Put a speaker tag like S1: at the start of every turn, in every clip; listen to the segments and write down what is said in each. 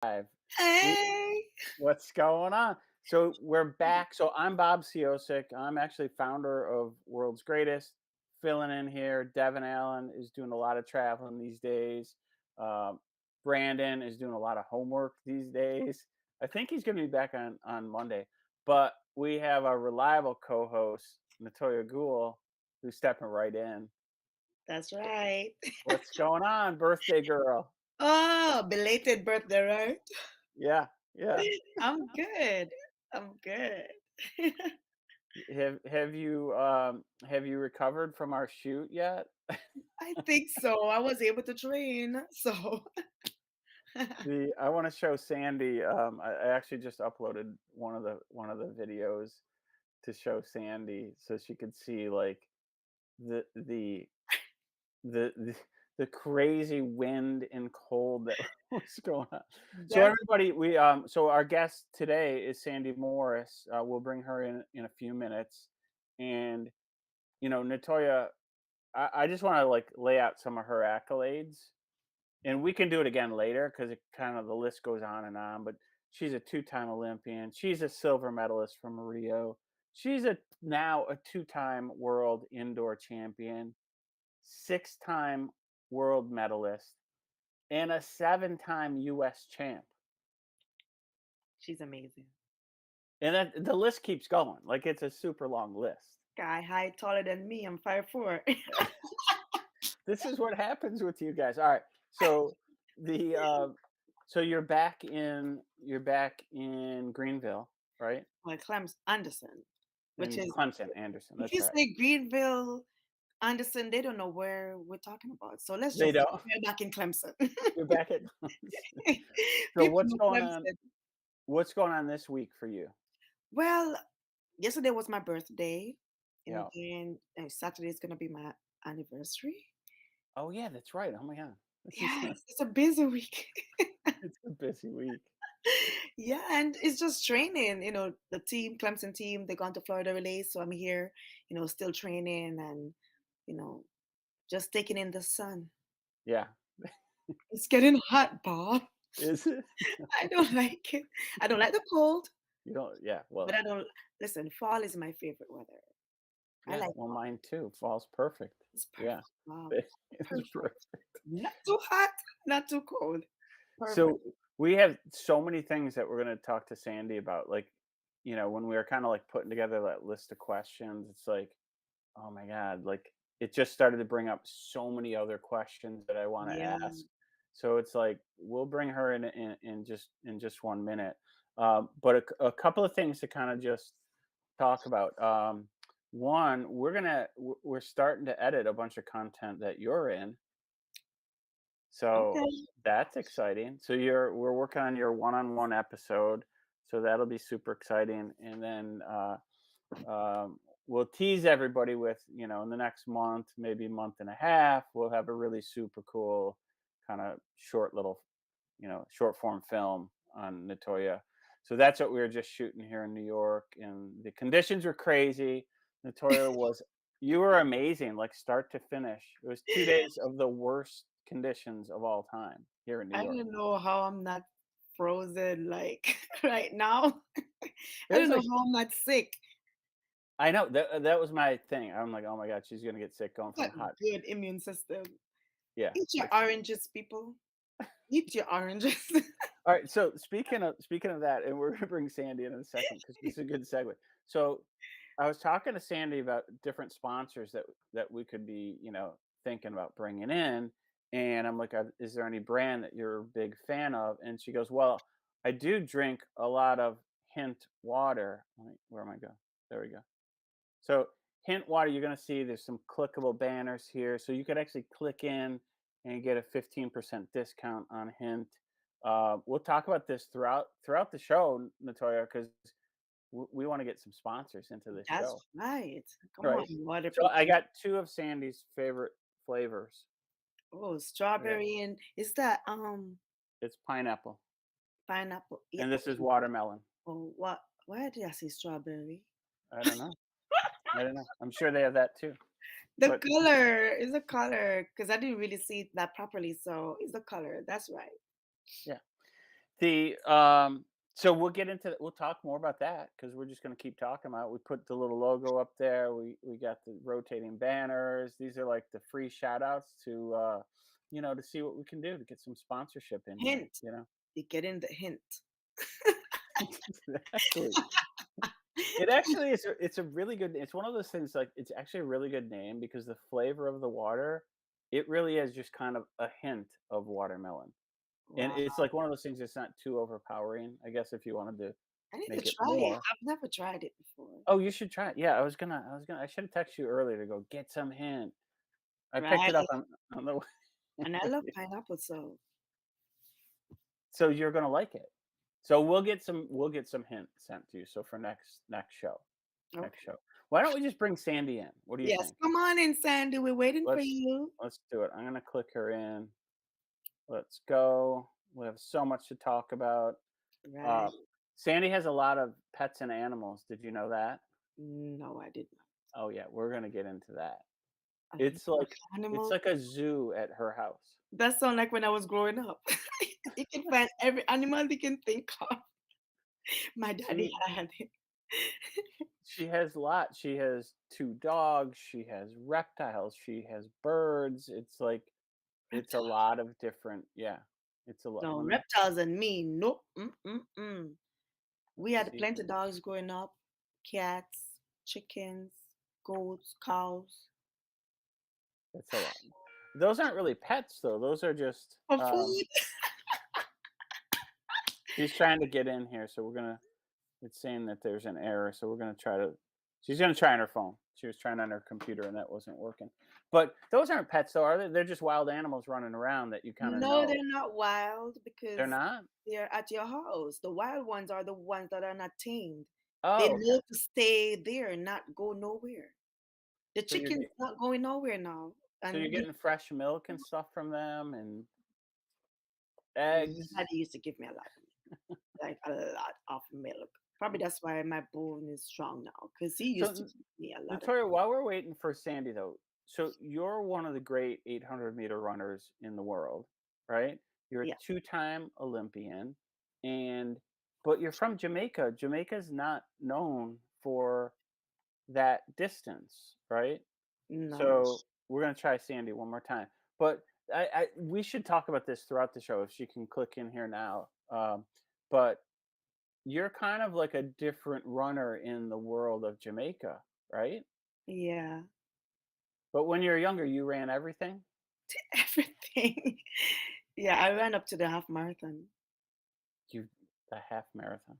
S1: We
S2: Hey.
S1: What's going on? So we're back. So I'm Bob Siosic. I'm actually founder of World's Greatest. Filling in here. Devin Allen is doing a lot of traveling these days. Um, Brandon is doing a lot of homework these days. I think he's going to be back on Monday. But we have a reliable co-host, Natoya Goule, who's stepping right in.
S2: That's right.
S1: What's going on, birthday girl?
S2: Oh, belated birthday, right?
S1: Yeah, yeah.
S2: I'm good. I'm good.
S1: Have you recovered from our shoot yet?
S2: I think so. I was able to train. So
S1: The I want to show Sandy. I actually just uploaded one of the videos to show Sandy so she could see like the the the the crazy wind and cold that was going on. So
S2: that's
S1: everybody, so our guest today is Sandy Morris. We'll bring her in a few minutes, and Natoya, I just want to like lay out some of her accolades, and we can do it again later because it kind of the list goes on and on. But she's a two-time Olympian. She's a silver medalist from Rio. She's now a two-time world indoor champion, six-time world medalist, and a seven-time U.S. champ.
S2: she's amazing.
S1: And that the list keeps going. Like it's a super long list.
S2: Guy height taller than me. I'm 5'4".
S1: This is what happens with you guys. All right. So the so you're back in Greenville, right?
S2: Well, Clem's Anderson, which
S1: In
S2: is
S1: Clemson, Anderson.
S2: if
S1: That's
S2: you
S1: right.
S2: say Greenville, Anderson, they don't know where we're talking about. So let's
S1: They
S2: just say
S1: don't.
S2: we're back in Clemson.
S1: You're back at Clemson. So
S2: People
S1: what's
S2: know
S1: going on?
S2: Clemson.
S1: What's going on this week for you?
S2: Well, yesterday was my birthday, and
S1: Yeah.
S2: then Saturday is gonna be my anniversary.
S1: Oh yeah, that's right. Oh my god. This is
S2: Yes, it's a busy week.
S1: it's a busy week.
S2: Yeah, and it's just training. The team, Clemson team, they're gone to Florida relay, so I'm here, still training and you know, just taking in the sun.
S1: Yeah.
S2: It's getting hot, Bob.
S1: Is it?
S2: I don't like it. I don't like the cold,
S1: You don't, yeah,
S2: but
S1: well,
S2: I don't listen. Fall is my favorite weather. I
S1: yeah,
S2: like
S1: well,
S2: fall.
S1: mine too. Fall's perfect.
S2: It's
S1: Yeah.
S2: perfect, Bob.
S1: It's
S2: Perfect.
S1: perfect.
S2: Not too hot, not too cold. Perfect.
S1: So we have so many things that we're going to talk to Sandy about. Like, when we were kind of like putting together that list of questions, it's like, oh my God, like it just started to bring up so many other questions that I want to
S2: Yeah.
S1: ask. So it's like we'll bring her in just 1 minute. But a couple of things to kind of just talk about. One, we're starting to edit a bunch of content that you're in, so
S2: Okay.
S1: that's exciting. So we're working on your one-on-one episode, so that'll be super exciting. And then we'll tease everybody with, in the next month, maybe month and a half, we'll have a really super cool kind of short little, short form film on Natoya. So that's what we were just shooting here in New York, and the conditions were crazy. Natoya was You were amazing, like start to finish. It was 2 days of the worst conditions of all time here in New
S2: I
S1: York.
S2: don't know how I'm not frozen like right now.
S1: It
S2: I
S1: was
S2: don't know
S1: like,
S2: how I'm not sick.
S1: I know that was my thing. I'm like, oh my god, she's gonna get sick going from
S2: Got
S1: hot.
S2: good immune system.
S1: Yeah,
S2: Eat your
S1: like,
S2: oranges, people. Eat your oranges.
S1: all right. So speaking of that, and we're gonna bring Sandy in a second because this is a good segue. So I was talking to Sandy about different sponsors that we could be, thinking about bringing in, and I'm like, is there any brand that you're a big fan of? And she goes, well, I do drink a lot of Hint water. Where am I going? There we go. So Hint water, you're going to see there's some clickable banners here, so you could actually click in and get a 15% discount on Hint. We'll talk about this throughout the show, Natoya, because we want to get some sponsors into this
S2: That's
S1: show,
S2: right. Come on,
S1: right?
S2: water
S1: So I
S2: people.
S1: got two of Sandy's favorite flavors.
S2: Oh,
S1: Yeah,
S2: strawberry and is that
S1: it's pineapple,
S2: pineapple? Yeah.
S1: and this is watermelon.
S2: Oh, what? Why did I say strawberry?
S1: I don't know. I don't know. I'm sure they have that too.
S2: The
S1: But
S2: color is the color because I didn't really see it that properly. So it's the color. That's right.
S1: yeah, The so we'll get into we'll talk more about that because we're just going to keep talking about it. We put the little logo up there. We got the rotating banners. These are like the free shout outs to to see what we can do to get some sponsorship in here,
S2: Hint. You get in the hint.
S1: Exactly. It actually is it's a really good it's one of those things like it's actually a really good name because the flavor of the water, it really is just kind of a hint of watermelon. And
S2: Wow.
S1: it's like one of those things that's not too overpowering, I guess, if you wanted to
S2: I need to
S1: make it
S2: try it.
S1: more.
S2: I've never tried it before.
S1: Oh, you should try it. Yeah, I should have texted you earlier to go get some hint. I picked
S2: Right.
S1: it up on the way.
S2: And I love pineapple, so
S1: So you're gonna like it. So we'll get some hint sent to you. So for next show. Next
S2: okay.
S1: show. Why don't we just bring Sandy in? What do you
S2: Yes,
S1: think?
S2: come on in, Sandy. We're waiting for
S1: Let's
S2: you.
S1: let's do it. I'm gonna click her in. Let's go. We have so much to talk about.
S2: Right.
S1: Uh, Sandy has a lot of pets and animals. Did you know that?
S2: No, I did not.
S1: Oh yeah, we're gonna get into that.
S2: A
S1: It's
S2: lot of
S1: like it's
S2: animals.
S1: like a zoo at her house.
S2: That sounds like when I was growing up. You can find every animal you can think of. My daddy
S1: She
S2: had it.
S1: she has lots. She has 2 dogs, she has reptiles, she has birds. It's like it's a
S2: Reptile.
S1: lot of different yeah. It's a lot.
S2: No,
S1: Let me
S2: reptiles and me. Nope. Mm-mm-mm. We had
S1: see.
S2: plenty of dogs growing up, cats, chickens, goats, cows.
S1: It's a lot. Those aren't really pets though. Those are just
S2: For food?
S1: she's trying to get in here, so we're gonna it's saying that there's an error, so we're gonna try to she's gonna try on her phone. She was trying on her computer and that wasn't working. But those aren't pets though, are they? They're just wild animals running around that you kind of
S2: No,
S1: know.
S2: they're not wild
S1: They're
S2: because
S1: not?
S2: they're at your house. The wild ones are the ones that are not tamed. They
S1: Oh, okay.
S2: live to stay there, not go nowhere. The
S1: So you're
S2: chicken's not going nowhere now.
S1: so you're
S2: And
S1: getting fresh milk and stuff from them and
S2: my
S1: eggs.
S2: daddy used to give me a lot of milk, like a lot of milk. Probably that's why my bone is strong now, because he
S1: So
S2: used to give me a lot of.
S1: Natoya, while we're waiting for Sandy though, so you're one of the great 800-meter runners in the world, right? You're a
S2: Yeah,
S1: two-time Olympian, and but you're from Jamaica. Jamaica's not known for that distance, right?
S2: no,
S1: So we're gonna try Sandy one more time, but I we should talk about this throughout the show if she can click in here now. But you're kind of like a different runner in the world of Jamaica, right?
S2: yeah,
S1: But when you were younger, you ran everything?
S2: everything. Yeah, I ran up to the half marathon.
S1: You the half marathon.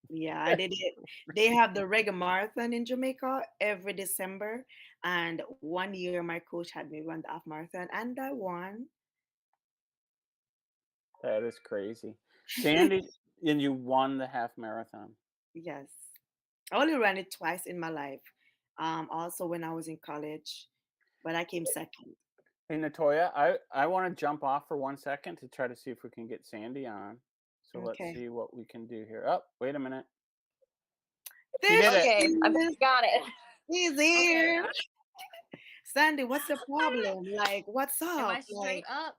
S2: Yeah, I did it. They have the Reggae Marathon in Jamaica every December, and one year my coach had me run the half marathon, and I won.
S1: That is crazy. Sandy and you won the half marathon.
S2: Yes, I only ran it twice in my life. Also when I was in college, but I came second.
S1: Hey, Natoya, I wanna jump off for 1 second to try to see if we can get Sandy on. So let's
S2: Okay,
S1: see what we can do here. Oh, wait a minute. She
S2: there
S1: did it.
S2: she
S3: Okay, I
S2: is.
S3: got it.
S2: He's
S3: Okay,
S2: here. Sandy, what's the problem? Like, what's
S3: am
S2: up?
S3: I straight
S2: Like,
S3: up?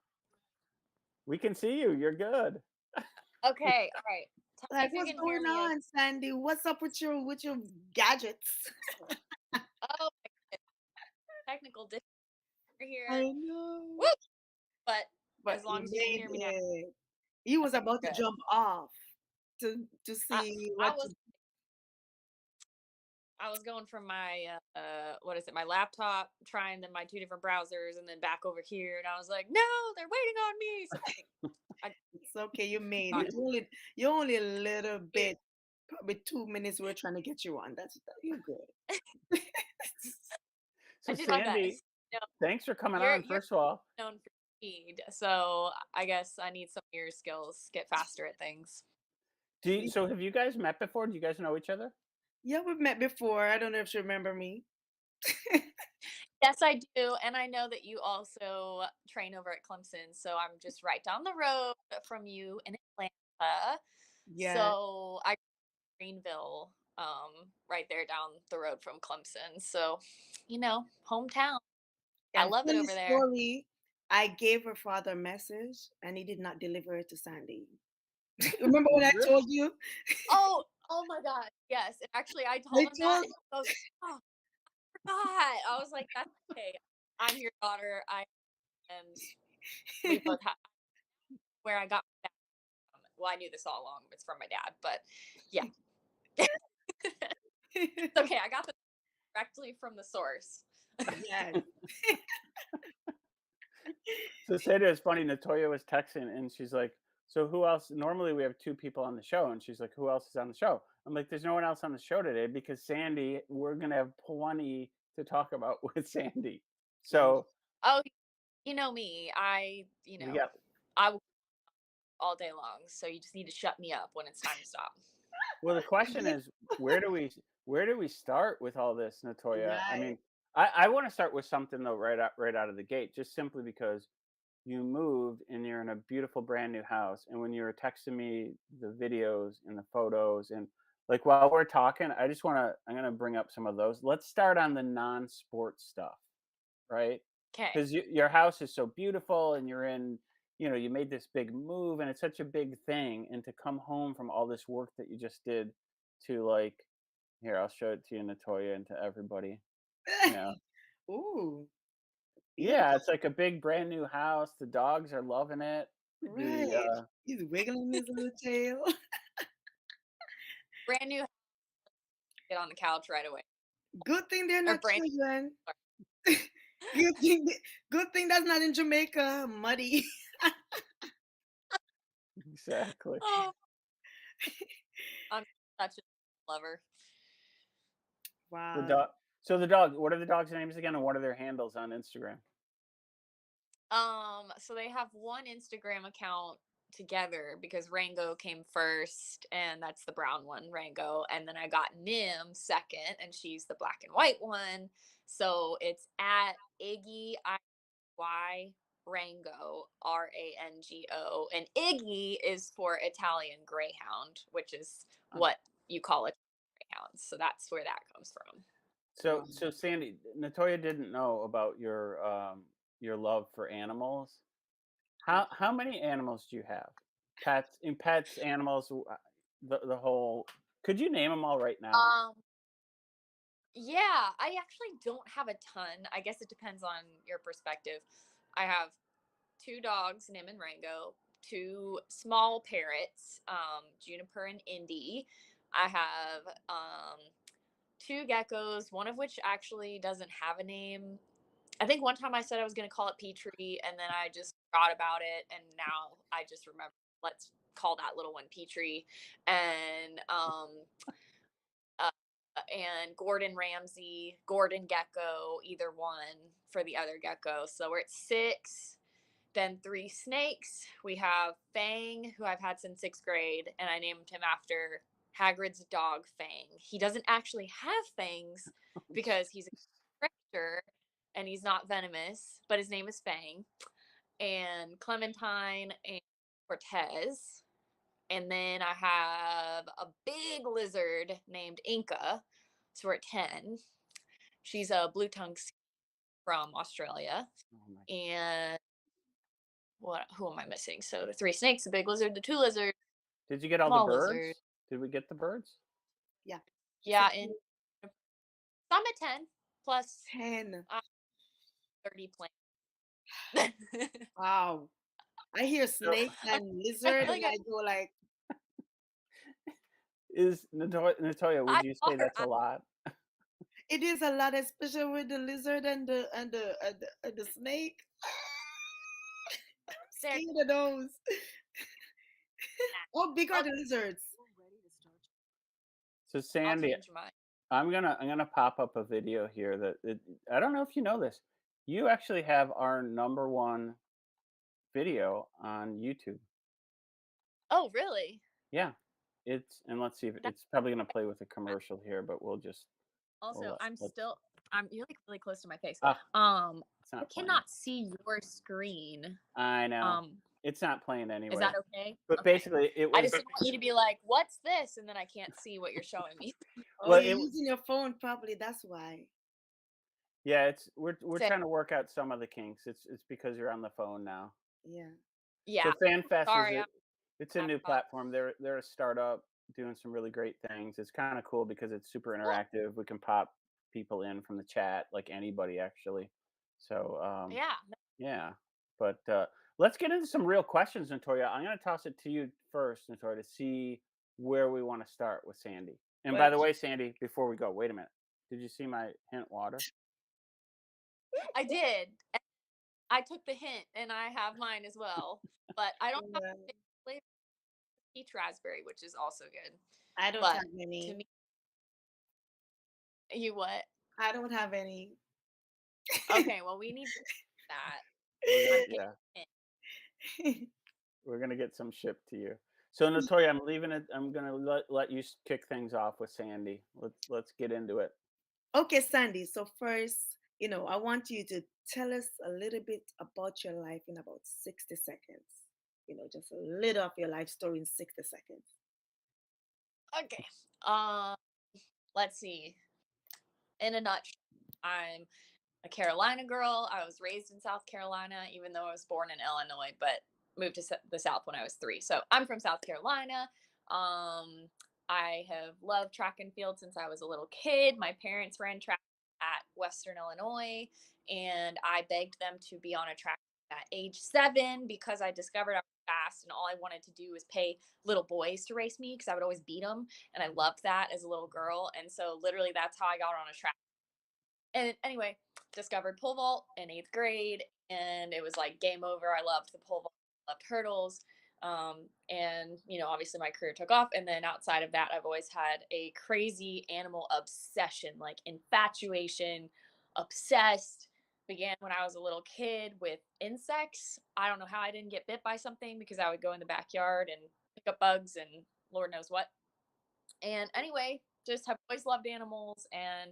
S1: We can see you. You're good.
S3: Okay, all right. Tell me if you
S2: what's
S3: can hear
S2: going
S3: me.
S2: on, Sandy? What's up with your gadgets?
S3: Oh, technical difficulty here.
S2: I know.
S3: Woo! But
S2: But
S3: as
S2: you
S3: long as you can
S2: made
S3: hear me now,
S2: it. You
S3: I
S2: was
S3: think
S2: about
S3: we're
S2: to
S3: good.
S2: jump off to
S3: I,
S2: see
S3: I
S2: what
S3: was I was going from my what is it, my laptop, trying then my two different browsers, and then back over here, and I was like, no, they're waiting on me. So I
S2: it's okay, you made
S3: got
S2: it. You're only a little bit, probably 2 minutes we're trying to get you on. You're good.
S3: I
S1: So
S3: did my
S1: Sandy,
S3: best. No,
S1: thanks for coming on,
S3: you're
S1: first of all.
S3: known for speed, so I guess I need some of your skills, get faster at things.
S1: So have you guys met before? Do you guys know each other?
S2: Yeah, we've met before. I don't know if you remember me.
S3: Yes, I do, and I know that you also train over at Clemson, so I'm just right down the road from you in Atlanta.
S2: Yeah.
S3: So I Greenville, right there down the road from Clemson. So, hometown. I
S2: And
S3: love it
S2: funny
S3: over there.
S2: story, I gave her father a message and he did not deliver it to Sandy. Remember when I
S1: Really?
S2: told you?
S3: Oh my God. Yes. And actually, I
S2: I
S3: told him that,
S2: told
S3: and he goes, "Oh, God." I was like, "That's okay. I'm your daughter. I am." We both have where I got my dad from. Well, I knew this all along. It's from my dad, but yeah. It's okay. I got this directly from the source.
S2: yes.
S1: So Sada is funny. Natoya was texting and she's like, "So who else? Normally we have two people on the show," and she's like, "Who else is on the show?" I'm like, "There's no one else on the show today because Sandi. We're gonna have plenty to talk about with Sandi."
S2: Yeah.
S1: So
S3: Oh, you know me.
S1: we got.
S3: I will all day long. So you just need to shut me up when it's time to stop.
S1: Well, the question is, where do we start with all this, Natoya? I
S2: Right.
S1: mean, I want to start with something though, right out of the gate, just simply because you moved and you're in a beautiful brand new house. And when you were texting me the videos and the photos, and like while we're talking, I'm gonna bring up some of those. Let's start on the non-sports stuff, right?
S3: Okay.
S1: Because your house is so beautiful and you're in, you made this big move and it's such a big thing. And to come home from all this work that you just did to like, here, I'll show it to you, Natoya, and to everybody. You know,
S2: Ooh,
S1: yeah,
S2: beautiful.
S1: it's like a big brand new house. The dogs are loving it. The
S2: Right. He's wiggling his little tail.
S3: Brand new, get on the couch right away.
S2: Good thing they're
S3: Or
S2: not
S3: brand
S2: children. Good thing, good thing that's not in Jamaica. Muddy.
S1: exactly.
S3: Oh, I'm such a lover.
S1: The
S2: Wow.
S1: dog. So the dog. What are the dogs' names again, and what are their handles on Instagram?
S3: So they have one Instagram account together because Rango came first, and that's the brown one, Rango. And then I got Nim second, and she's the black and white one. So it's at Iggy Y Rango Rango, and Iggy is for Italian Greyhound, which is
S1: Oh.
S3: what you call it, greyhounds. So that's where that comes from.
S1: So
S2: Wow.
S1: so Sandi, Natoya didn't know about your love for animals. How many animals do you have? Pets, animals, the whole. Could you name them all right now?
S3: Um, yeah, I actually don't have a ton. I guess it depends on your perspective. I have two dogs, Nim and Rango, two small parrots, Juniper and Indy. I have two geckos, one of which actually doesn't have a name. I think one time I said I was going to call it Petrie, and then I just forgot about it, and now I just remember. Let's call that little one Petrie, and uh, and Gordon Ramsay, Gordon Gecko, either one for the other gecko. So we're at six. Then three snakes. We have Fang, who I've had since sixth grade, and I named him after Hagrid's dog, Fang. He doesn't actually have fangs because he's a character and he's not venomous, but his name is Fang. And Clementine and Cortez. And then I have a big lizard named Inca. So we're at 10. She's a blue tongue from Australia.
S1: Oh my.
S3: And who am I missing? So the three snakes, the big lizard, the two lizards,
S1: Did you get all the
S3: small lizard.
S1: birds? Did we get the birds?
S2: Yeah.
S3: Yeah, and some at 10 plus
S2: 10.
S3: 30 plants.
S2: Wow. I hear
S1: So
S2: snakes
S3: I'm
S2: and lizard
S3: really
S2: and
S3: good.
S2: I go like,
S1: is Natoya? Would
S3: I
S1: you say
S3: are.
S1: that's a lot?
S2: it is a lot, especially with the lizard and the snake. I'm
S3: There.
S2: scared of those. How big are the lizards?
S1: So
S3: I'll
S1: Sandi,
S3: change mine.
S1: I'm gonna pop up a video here I don't know if you know this. You actually have our number one video on YouTube.
S3: Oh, really?
S1: Yeah, and let's see if
S3: That,
S1: it's probably gonna play with a commercial here, but we'll
S3: also,
S1: let's.
S3: you're like really close to my face.
S1: Ah, it's
S3: I
S1: not playing.
S3: cannot see your screen.
S1: I know
S3: Um,
S1: it's not playing
S3: is
S1: anyway.
S3: that okay?
S1: But
S3: Okay.
S1: basically, it
S3: I
S1: was.
S3: just don't want you to be like, "What's this?" and then I can't see what you're showing me.
S2: Oh,
S1: Well,
S2: you're using your phone probably. That's why.
S1: yeah, we're
S3: So,
S1: trying to work out some of the kinks. It's because you're on the phone now.
S2: Yeah.
S1: So
S3: yeah.
S1: FanFest is
S3: Sorry.
S1: it? It's a new platform. They're a startup doing some really great things. It's kind of cool because it's super
S3: Cool.
S1: interactive. We can pop people in from the chat, like anybody actually. So
S3: Yeah.
S1: yeah, but let's get into some real questions, Natoya. I'm going to toss it to you first, Natoya, to see where we want to start with Sandy. And by
S2: Well,
S1: the way, Sandy, before we go, wait a minute. Did you see my hint water?
S3: I did. I took the hint and I have mine as well. But I don't have
S2: well,
S3: flavor peach raspberry, which is also good.
S2: I don't
S3: But
S2: have
S3: to
S2: any.
S3: me, you what?
S2: I don't have any.
S3: Okay, well we need that.
S1: We're
S3: I'm
S1: gonna
S3: getting
S1: yeah,
S3: a hint.
S1: we're gonna get some shipped to you. So Natoya, I'm leaving it. I'm gonna let you kick things off with Sandy. Let's get into it.
S2: Okay, Sandy. So first, I want you to tell us a little bit about your life in about 60 seconds. Just a little of your life story in 60 seconds.
S3: Okay. Um, let's see. In a nutshell, I'm a Carolina girl. I was raised in South Carolina, even though I was born in Illinois, but moved to the South when I was 3. So I'm from South Carolina. I have loved track and field since I was a little kid. My parents ran track at Western Illinois, and I begged them to be on a track at age 7 because I discovered I was fast, and all I wanted to do was pay little boys to race me because I would always beat them, and I loved that as a little girl. And so literally that's how I got on a track. And anyway, discovered pole vault in 8th grade, and it was like game over. I loved the pole vault, loved hurdles. And obviously my career took off. And then outside of that, I've always had a crazy animal obsession, like infatuation, obsessed. Began when I was a little kid with insects. I don't know how I didn't get bit by something because I would go in the backyard and pick up bugs and Lord knows what. And anyway, just have always loved animals and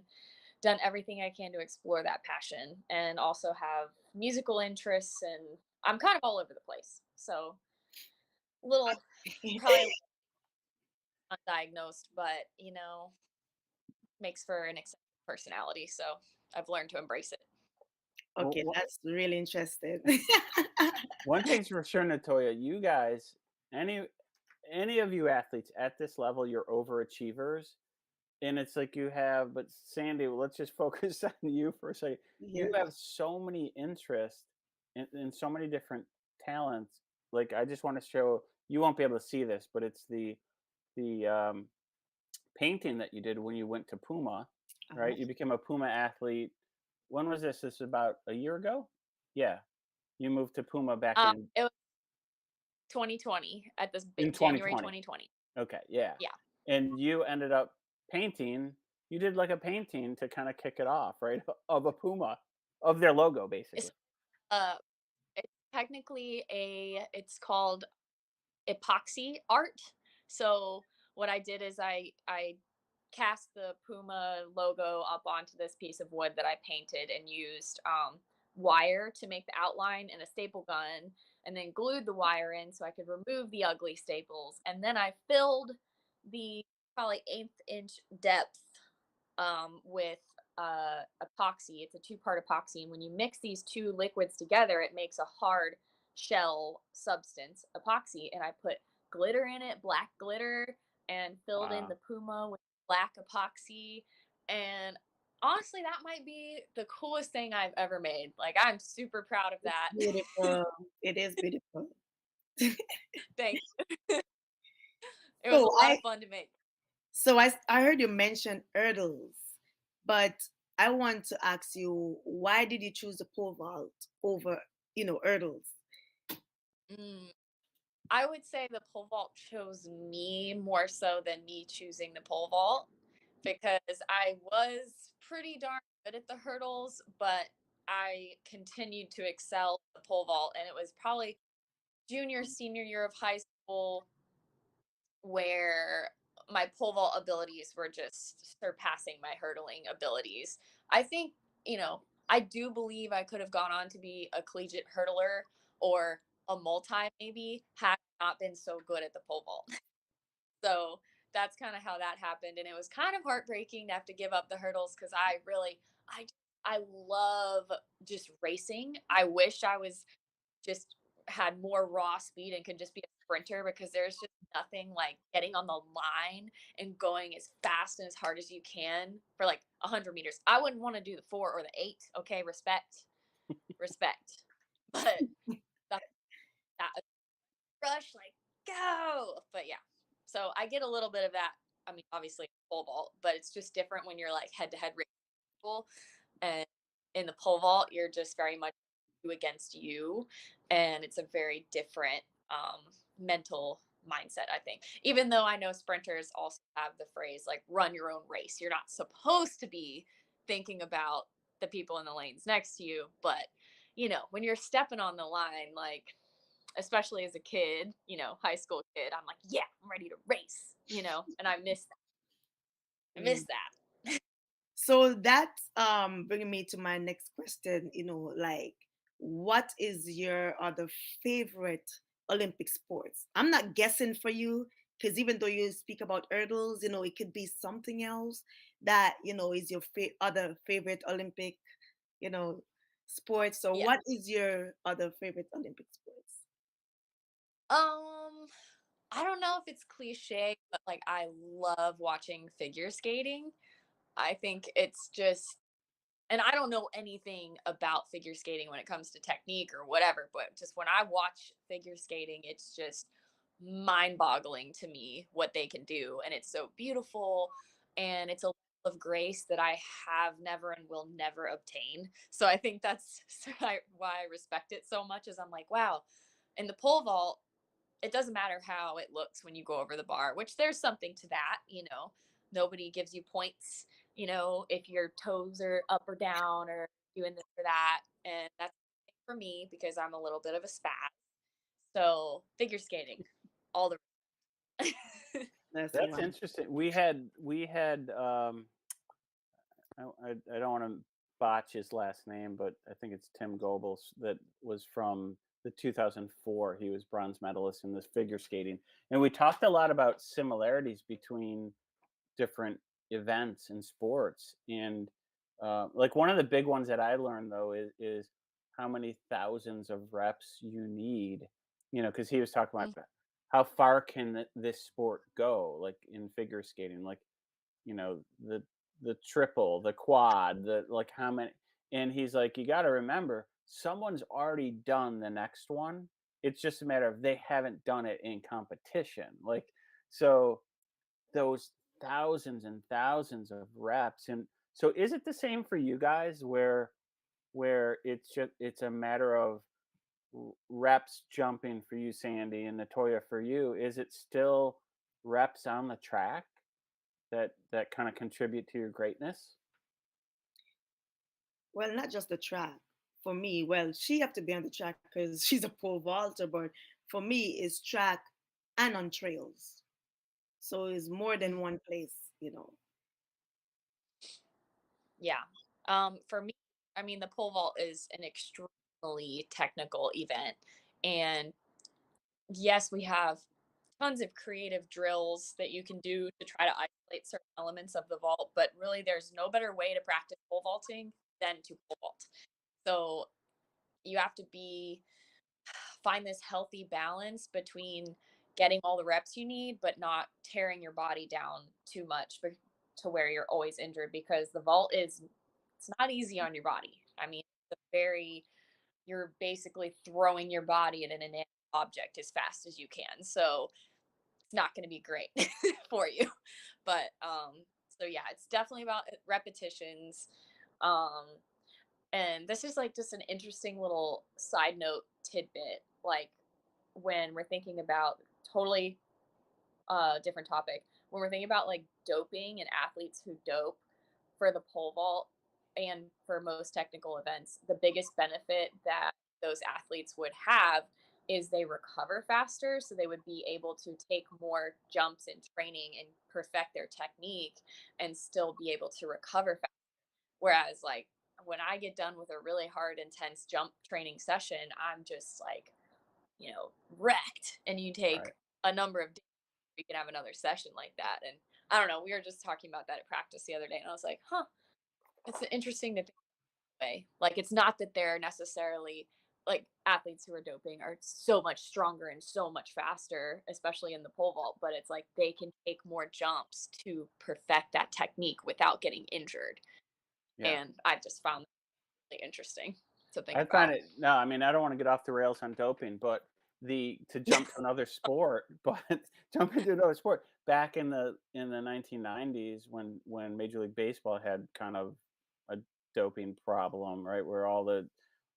S3: done everything I can to explore that passion, and also have musical interests, and I'm kind of all over the place. So little, probably undiagnosed, but makes for an eccentric personality. So I've learned to embrace it.
S1: Well,
S2: Okay, that's really interesting.
S1: one thing's for sure, Natoya. You guys, any any of you athletes at this level, you're overachievers. And it's like you have, but Sandy, let's just focus on you for a second. You
S2: Yeah.
S1: have so many interests and so many different talents. Like I just want to show you won't be able to see this, but it's the painting that you did when you went to Puma,
S2: Uh-huh.
S1: right? You became a Puma athlete. When was this? This is about a year ago. Yeah, you moved to Puma back
S3: It was 2020 at this
S1: in
S3: January
S1: 2020.
S3: 2020.
S1: Okay, yeah.
S3: Yeah.
S1: And you ended up painting. You did like a painting to kind of kick it off, right? Of a puma, of their logo, basically.
S3: It's uh it's technically it's called epoxy art. So what I did is I cast the Puma logo up onto this piece of wood that I painted and used wire to make the outline and a staple gun, and then glued the wire in so I could remove the ugly staples. And then I filled the probably 1/8 inch depth with epoxy. It's a 2-part epoxy, and when you mix these two liquids together, it makes a hard shell substance, epoxy. And I put glitter in it, black glitter, and filled in
S1: Wow.
S3: the Puma with black epoxy. And honestly, that might be the coolest thing I've ever made. Like, I'm super proud of
S2: It's
S3: that.
S2: beautiful. It is beautiful.
S3: Thank you. It was
S2: So
S3: a lot
S2: I
S3: of fun to make.
S2: so I heard you mention hurdles, but I want to ask you, why did you choose the pole vault over, hurdles?
S3: Mm. I would say the pole vault chose me more so than me choosing the pole vault, because I was pretty darn good at the hurdles, but I continued to excel at the pole vault. And it was probably junior, senior year of high school where my pole vault abilities were just surpassing my hurdling abilities. I think, I do believe I could have gone on to be a collegiate hurdler or a multi maybe had I not been so good at the pole vault. So that's kind of how that happened. And it was kind of heartbreaking to have to give up the hurdles because I, I love just racing. I wish I was just had more raw speed and could just be a sprinter because there's just nothing like getting on the line and going as fast and as hard as you can for like 100 meters. I wouldn't want to do the 4 or the 8. Okay, respect. But that that rush, like go. But yeah, so I get a little bit of that. I mean, obviously pole vault, but it's just different when you're like head to head people, and in the pole vault, you're just very much you against you, and it's a very different mental mindset. I think, even though I know sprinters also have the phrase like "run your own race," you're not supposed to be thinking about the people in the lanes next to you, but when you're stepping on the line, like especially as a kid, high school kid, I'm like, yeah, I'm ready to race, and I miss that. I miss
S2: Mm.
S3: that.
S2: So that's bringing me to my next question. Like, what is your other favorite Olympic sports? I'm not guessing for you because even though you speak about hurdles, it could be something else that is your other favorite Olympic, you know, sport. So,
S3: Yeah.
S2: what is your other favorite Olympic sports?
S3: Um, I don't know if it's cliche, but like I love watching figure skating. I think it's just, and I don't know anything about figure skating when it comes to technique or whatever, but just when I watch figure skating, it's just mind boggling to me what they can do. And it's so beautiful. And it's a level of grace that I have never and will never obtain. So I think that's why I respect it so much, is I'm like, wow. In the pole vault, it doesn't matter how it looks when you go over the bar, which there's something to that. Nobody gives you points, if your toes are up or down or doing this or that. And that's for me because I'm a little bit of a spaz. So figure skating, all the
S2: That's
S1: That's
S2: one.
S1: interesting. We had I don't want to botch his last name, but I think it's Tim Goebbels, that was from the 2004. He was bronze medalist in this figure skating, and we talked a lot about similarities between different events and sports. And like one of the big ones that I learned though is how many thousands of reps you need. Because he was talking
S3: Mm.
S1: about how far can this sport go, like in figure skating, like you know the the triple, the quad, the like how many. And he's like, you got to remember, someone's already done the next one. It's just a matter of they haven't done it in competition. Like, so those thousands and thousands of reps. And so is it the same for you guys, where it's a matter of reps jumping for you, Sandy, and Natoya for you? Is it still reps on the track that kind of contribute to your greatness?
S2: Well, not just the track. For me, well, she have to be on the track because she's a pole vaulter, but for me, it's track and on trails. So it's more than one place.
S3: Yeah. For me, I mean, the pole vault is an extremely technical event. And yes, we have tons of creative drills that you can do to try to isolate certain elements of the vault, but really there's no better way to practice pole vaulting than to pole vault. So you have to find this healthy balance between getting all the reps you need, but not tearing your body down too much to where you're always injured, because the vault it's not easy on your body. I mean, you're basically throwing your body at an inanimate object as fast as you can. So it's not going to be great for you. But so yeah, it's definitely about repetitions. Um, and this is like just an interesting little side note tidbit. Like when we're thinking about totally different topic, when we're thinking about like doping and athletes who dope for the pole vault and for most technical events, the biggest benefit that those athletes would have is they recover faster. So they would be able to take more jumps in training and perfect their technique and still be able to recover faster. Whereas, like, when I get done with a really hard, intense jump training session, I'm just like, wrecked. And you take
S1: Right.
S3: a number of days, we can have another session like that. And I don't know, we were just talking about that at practice the other day, and I was like, huh, it's interesting to think that way. Like, it's not that they're necessarily like athletes who are doping are so much stronger and so much faster, especially in the pole vault, but it's like they can take more jumps to perfect that technique without getting injured.
S1: Yeah.
S3: And I just found that really interesting to think
S1: I find
S3: about.
S1: it no, I mean, I don't wanna get off the rails on doping, but to jump to another sport, but jump into another sport, back in the 1990s when Major League Baseball had kind of a doping problem, right, where all the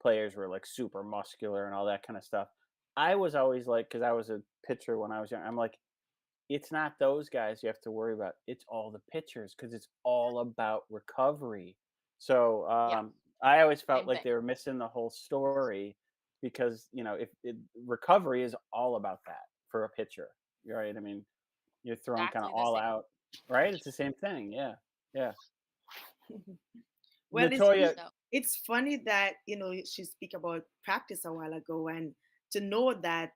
S1: players were, like, super muscular and all that kinda stuff. I was always like, because I was a pitcher when I was young, I'm like, "It's not those guys you have to worry about, it's all the pitchers because it's all about recovery." So,
S3: Yeah,
S1: I always felt
S3: same
S1: like
S3: thing.
S1: they were missing the whole story because, if recovery is all about that for a pitcher, right? I mean, you're throwing kinda
S3: Exactly the
S1: all
S3: same.
S1: out, right? It's the same thing, yeah, yeah.
S2: Well,
S1: Natoya
S3: So
S2: it's funny that she speak about practice a while ago, and to know that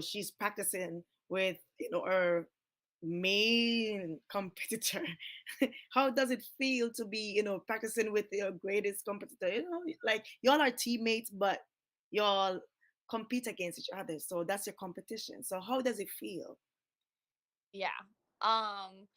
S2: she's practicing with her main competitor. How does it feel to be practicing with your greatest competitor? Like y'all are teammates, but y'all compete against each other. So that's your competition. So how does it feel?
S3: yeah. Um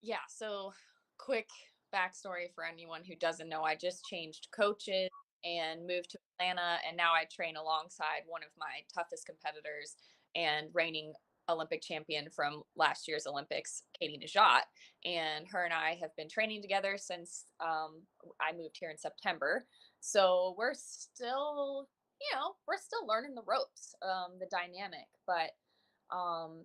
S3: yeah, so quick backstory for anyone who doesn't know. I just changed coaches and moved to Atlanta, and now I train alongside one of my toughest competitors and reigning Olympic champion from last year's Olympics, Katie Najat. And her and I have been training together since I moved here in September. So we're still, we're still learning the ropes, the dynamic, but um,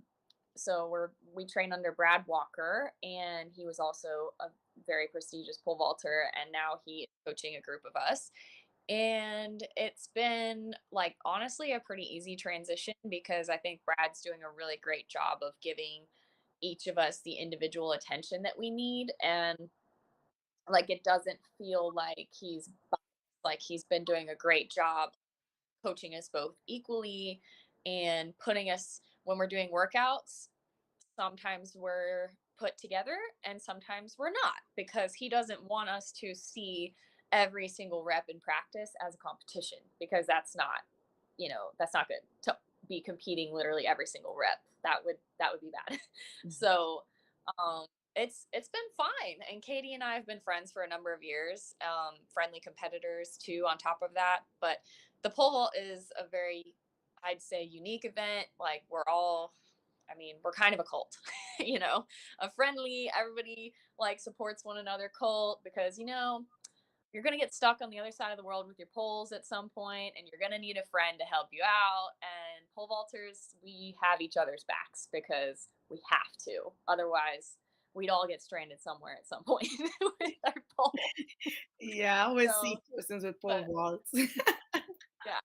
S3: so we train under Brad Walker, and he was also a very prestigious pole vaulter, and now he is coaching a group of us. And it's been like honestly a pretty easy transition because I think Brad's doing a really great job of giving each of us the individual attention that we need, and like it doesn't feel like like he's been doing a great job coaching us both equally and putting us when we're doing workouts. Sometimes we're put together and sometimes we're not because he doesn't want us to see every single rep in practice as a competition because that's not good to be competing literally every single rep. That would be bad. So um it's been fine, and Katie and I have been friends for a number of years, friendly competitors too on top of that. But the pole vault is a very, I'd say, unique event. Like we're kind of a cult, a friendly, everybody like supports one another cult because, you're going to get stuck on the other side of the world with your poles at some point, and you're going to need a friend to help you out. And pole vaulters, we have each other's backs because we have to. Otherwise, we'd all get stranded somewhere at some point with our pole.
S2: Yeah, I always see
S3: So,
S2: persons with pole
S3: but
S2: vaults.
S3: yeah.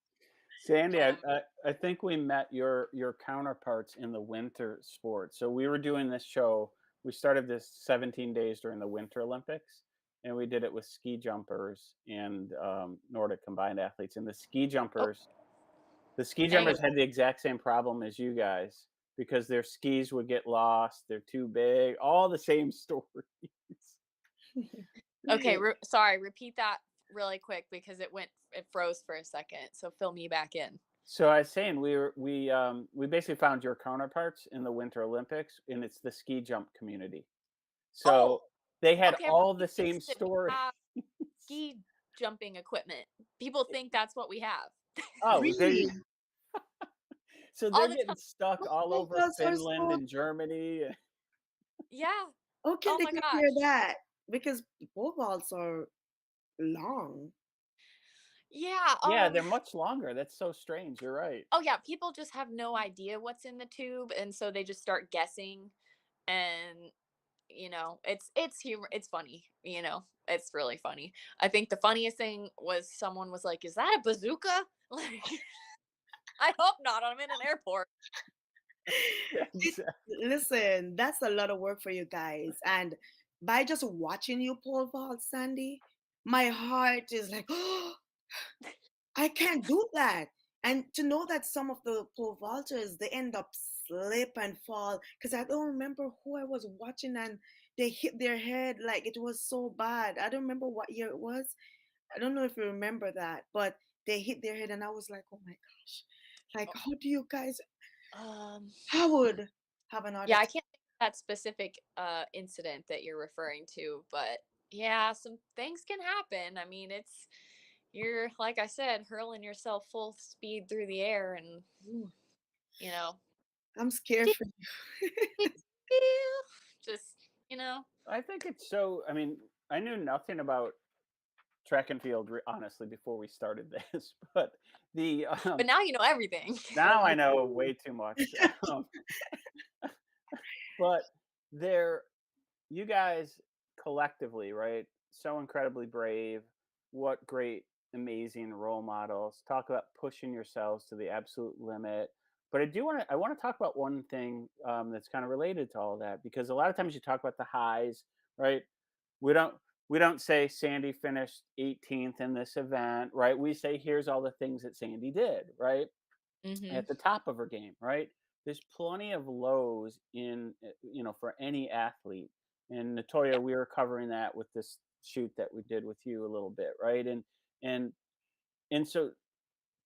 S1: Sandy,
S3: Um,
S1: I think we met your counterparts in the winter sports. So we were doing this show. We started this 17 days during the Winter Olympics, and we did it with ski jumpers and Nordic combined athletes. And
S3: oh,
S1: the ski
S3: dang it.
S1: jumpers had the exact same problem as you guys because their skis would get lost. They're too big. All the same stories.
S3: Okay. Sorry. Repeat that really quick because it froze for a second. So fill me back in.
S1: So I was saying we basically found your counterparts in the Winter Olympics, and it's the ski jump community.
S3: Oh,
S1: So they had
S3: okay.
S1: all the
S3: Everybody
S1: same
S3: thinks that we
S1: story.
S3: have ski jumping equipment. People think that's what we have
S1: Oh, there you
S2: Really?
S1: so
S3: all
S1: they're
S3: the
S1: getting
S3: time.
S1: stuck all
S2: Pole
S1: over
S2: vaults are
S1: Finland
S2: so.
S1: and Germany.
S3: Yeah.
S2: How can
S3: Oh
S2: they
S3: my
S2: compare
S3: gosh.
S2: that? Because pole vaults are long.
S3: Yeah.
S1: Yeah, they're much longer. That's so strange. You're right.
S3: Oh yeah. People just have no idea what's in the tube, and so they just start guessing. And it's humor. It's funny. It's really funny. I think the funniest thing was someone was like, "Is that a bazooka?" Like, I hope not. I'm in an airport.
S2: It,
S1: Exactly.
S2: listen, that's a lot of work for you guys. And by just watching you pole vault, Sandy, my heart is like, oh, I can't do that. And to know that some of the pole vaulters, they end up slip and fall. Because I don't remember who I was watching and they hit their head like it was so bad. I don't remember what year it was. I don't know if you remember that, but they hit their head, and I was like, oh my gosh, like,
S3: Oh,
S2: how do you guys?
S3: Um,
S2: I would have an
S3: yeah,
S2: audit.
S3: I can't think of that specific incident that you're referring to, but yeah, some things can happen. I mean, you're like I said, hurling yourself full speed through the air, and
S2: Ooh,
S3: you know,
S2: I'm scared for you.
S3: just you know.
S1: I think it's so. I mean, I knew nothing about track and field, honestly, before we started this, but the
S3: But now you know everything.
S1: now I know way too much. Um, but there, you guys collectively, right? So incredibly brave. What great, amazing role models. Talk about pushing yourselves to the absolute limit. But I want to talk about one thing that's kind of related to all of that, because a lot of times you talk about the highs, right? We don't we don't say Sandy finished 18th in this event, right? We say here's all the things that Sandy did, right?
S3: Hmm.
S1: At the top of her game, right? There's plenty of lows in, for any athlete. And
S3: Yeah.
S1: Natoya, we were covering that with this shoot that we did with you a little bit, right? And and so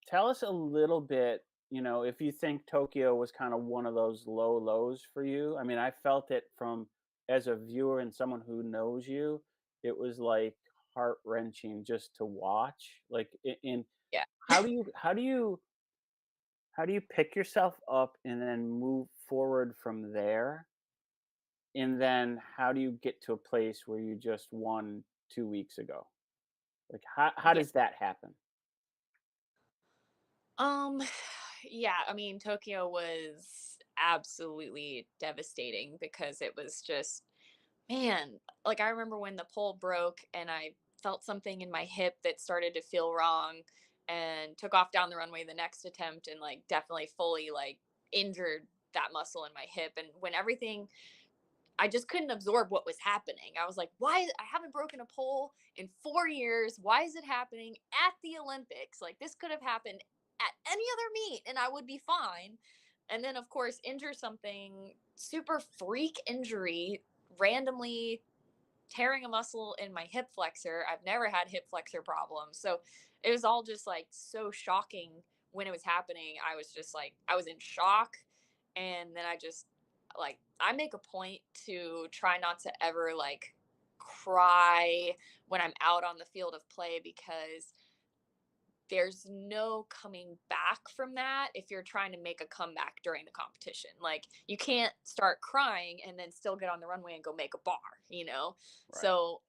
S1: tell us a little bit, if you think Tokyo was kind of one of those low lows for you. I mean, I felt it from, as a viewer and someone who knows you, it was like heart wrenching just to watch. Like, in
S3: Yeah.
S1: how do you pick yourself up and then move forward from there? And then how do you get to a place where you just won 2 weeks ago? Like, how
S3: Yeah.
S1: does that happen?
S3: Um, yeah, I mean, Tokyo was absolutely devastating because it was just, man, like I remember when the pole broke and I felt something in my hip that started to feel wrong and took off down the runway the next attempt and like definitely fully like injured that muscle in my hip. And when everything, I just couldn't absorb what was happening. I was like, why? I haven't broken a pole in 4 years. Why is it happening at the Olympics? Like, this could have happened at any other meet and I would be fine. And then, of course, injure something super freak injury, randomly tearing a muscle in my hip flexor. I've never had hip flexor problems. So it was all just like so shocking when it was happening. I was just like, I was in shock. And then I just, like, I make a point to try not to ever like cry when I'm out on the field of play, because there's no coming back from that if you're trying to make a comeback during the competition. Like, you can't start crying and then still get on the runway and go make a bar, you know?
S1: Right.
S3: So,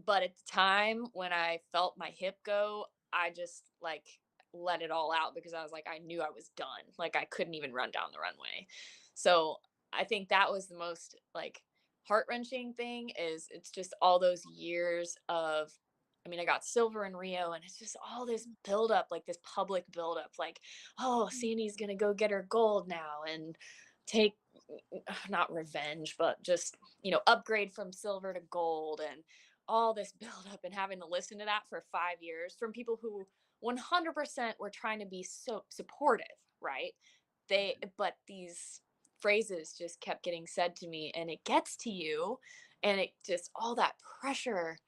S3: but at the time when I felt my hip go, I just like let it all out because I was like, I knew I was done. Like, I couldn't even run down the runway. So I think that was the most like heart wrenching thing, is it's just all those years of, I mean, I got silver in Rio and it's just all this buildup, like this public buildup, like, oh, Sandy's going to go get her gold now and take, not revenge, but just, upgrade from silver to gold, and all this buildup, and having to listen to that for 5 years from people who 100% were trying to be so supportive, right? But these phrases just kept getting said to me, and it gets to you, and it just, all that pressure,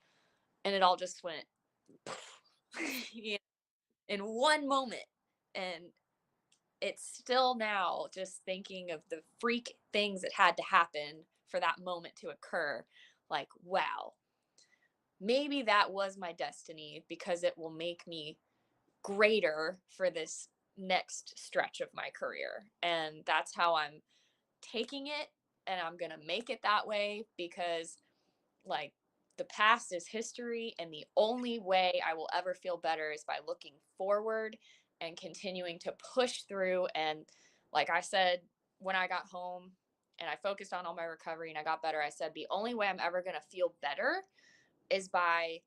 S3: and it all just went you know, in one moment. And it's still now, just thinking of the freak things that had to happen for that moment to occur, like, wow, maybe that was my destiny, because it will make me greater for this next stretch of my career. And that's how I'm taking it. And I'm going to make it that way, because, like, the past is history. And the only way I will ever feel better is by looking forward and continuing to push through. And like I said, when I got home and I focused on all my recovery and I got better, I said, the only way I'm ever going to feel better is by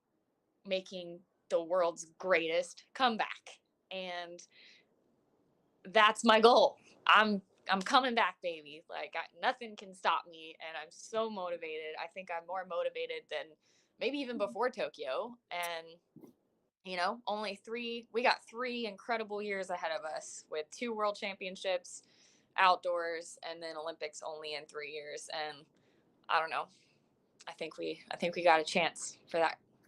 S3: making the world's greatest comeback. And that's my goal. I'm coming back, baby. Like, nothing can stop me, and I'm so motivated. I think I'm more motivated than maybe even before Tokyo. And we got 3 incredible years ahead of us, with 2 world championships outdoors, and then Olympics only in 3 years. And I don't know. I think we got a chance for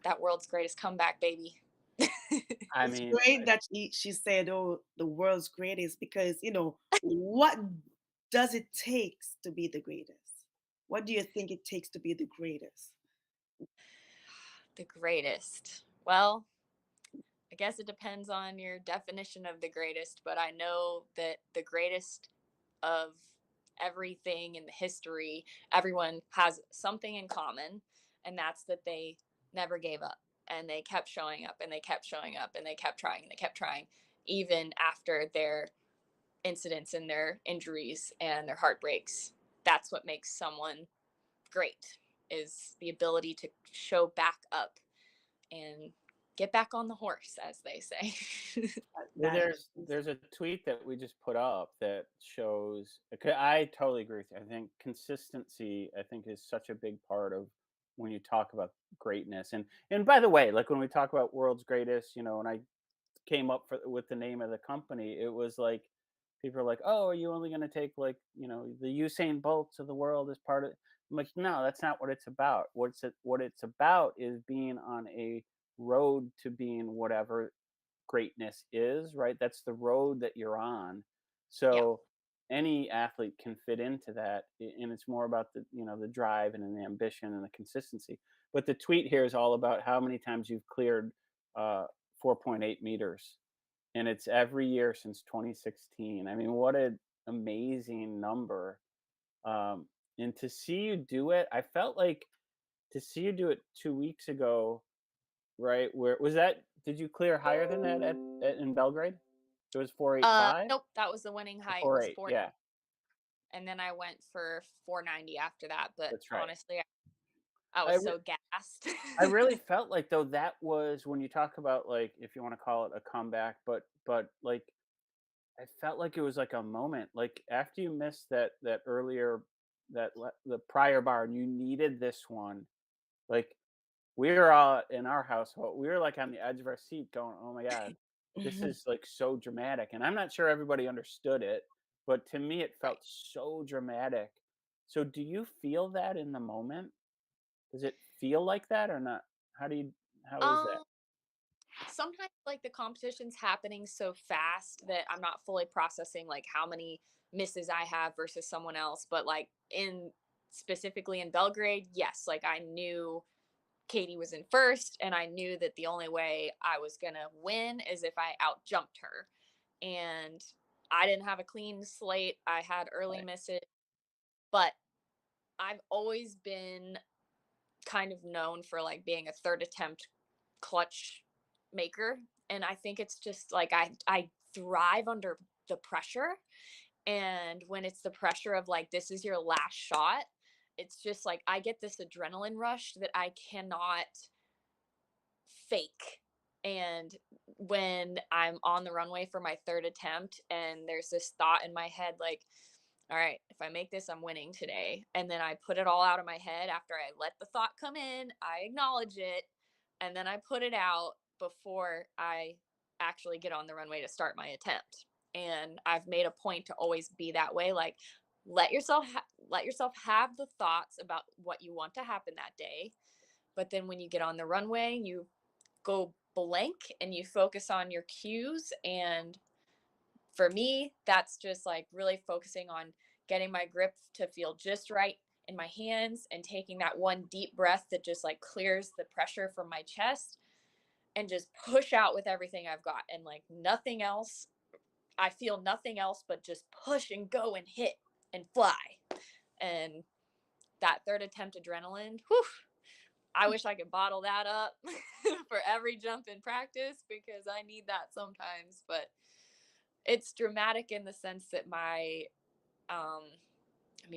S3: that world's greatest comeback, baby.
S1: I
S2: It's
S1: mean,
S2: great that she said, "Oh, the world's greatest," because what does it takes to be the greatest? What do you think it takes to be the greatest?
S3: The greatest. Well, I guess it depends on your definition of the greatest, but I know that the greatest of everything in the history, everyone has something in common, and that's that they never gave up and they kept showing up and they kept showing up and they kept trying and they kept trying, even after their incidents and their injuries and their heartbreaks. That's what makes someone great, is the ability to show back up and get back on the horse, as they say.
S1: well,
S2: That
S1: there's a tweet that we just put up that shows. Okay, I totally agree with you. I think consistency, I think, is such a big part of when you talk about greatness. And by the way, like when we talk about world's greatest, and I came up with the name of the company, it was like people are like, "Oh, are you only going to take like the Usain Bolts of the world as part of?" I'm like, "No, that's not what it's about. What it's about is being on a road to being whatever greatness is, right? That's the road that you're on.
S3: Yeah.
S1: So any athlete can fit into that, and it's more about the drive and the ambition and the consistency. But the tweet here is all about how many times you've cleared uh, 4.8 meters, and it's every year since 2016. I mean, what an amazing number! And to see you do it, I felt like to see you do it 2 weeks ago. Right, where was that? Did you clear higher than that in Belgrade? It was 485
S3: Nope, that was the winning
S1: or
S3: height, was
S1: 48?
S3: 4,
S1: Yeah,
S3: and then I went for 490 after that, but
S1: that's right.
S3: honestly, I
S1: I
S3: was
S1: re
S3: so gassed.
S1: I really felt like though that was when you talk about like if you want to call it a comeback, but like I felt like it was like a moment like after you missed that earlier the prior bar and you needed this one like we were all in our household, we were like on the edge of our seat going, "Oh my god, this
S2: Mhm.
S1: is like so dramatic." And I'm not sure everybody understood it, but to me it
S3: Right.
S1: felt so dramatic. So do you feel that in the moment? Does it feel like that or not? How is that?
S3: Um, Sometimes like the competition's happening so fast that I'm not fully processing like how many misses I have versus someone else, but like in specifically in Belgrade, yes, like I knew Katie was in first, and I knew that the only way I was gonna win is if I out jumped her. And I didn't have a clean slate. I had early
S1: Right.
S3: misses, but I've always been kind of known for like being a third attempt clutch maker. And I think it's just like I thrive under the pressure. And when it's the pressure of like this is your last shot, it's just like I get this adrenaline rush that I cannot fake. And when I'm on the runway for my third attempt and there's this thought in my head like, all right, if I make this, I'm winning today. And then I put it all out of my head after I let the thought come in, I acknowledge it, and then I put it out before I actually get on the runway to start my attempt. And I've made a point to always be that way, like let yourself have the thoughts about what you want to happen that day, but then when you get on the runway, you go blank and you focus on your cues. And for me, that's just like really focusing on getting my grip to feel just right in my hands and taking that one deep breath that just like clears the pressure from my chest and just push out with everything I've got and like nothing else. I feel nothing else but just push and go and hit and fly. And that third attempt adrenaline, whew, I wish I could bottle that up for every jump in practice because I need that sometimes. But it's dramatic in the sense that um,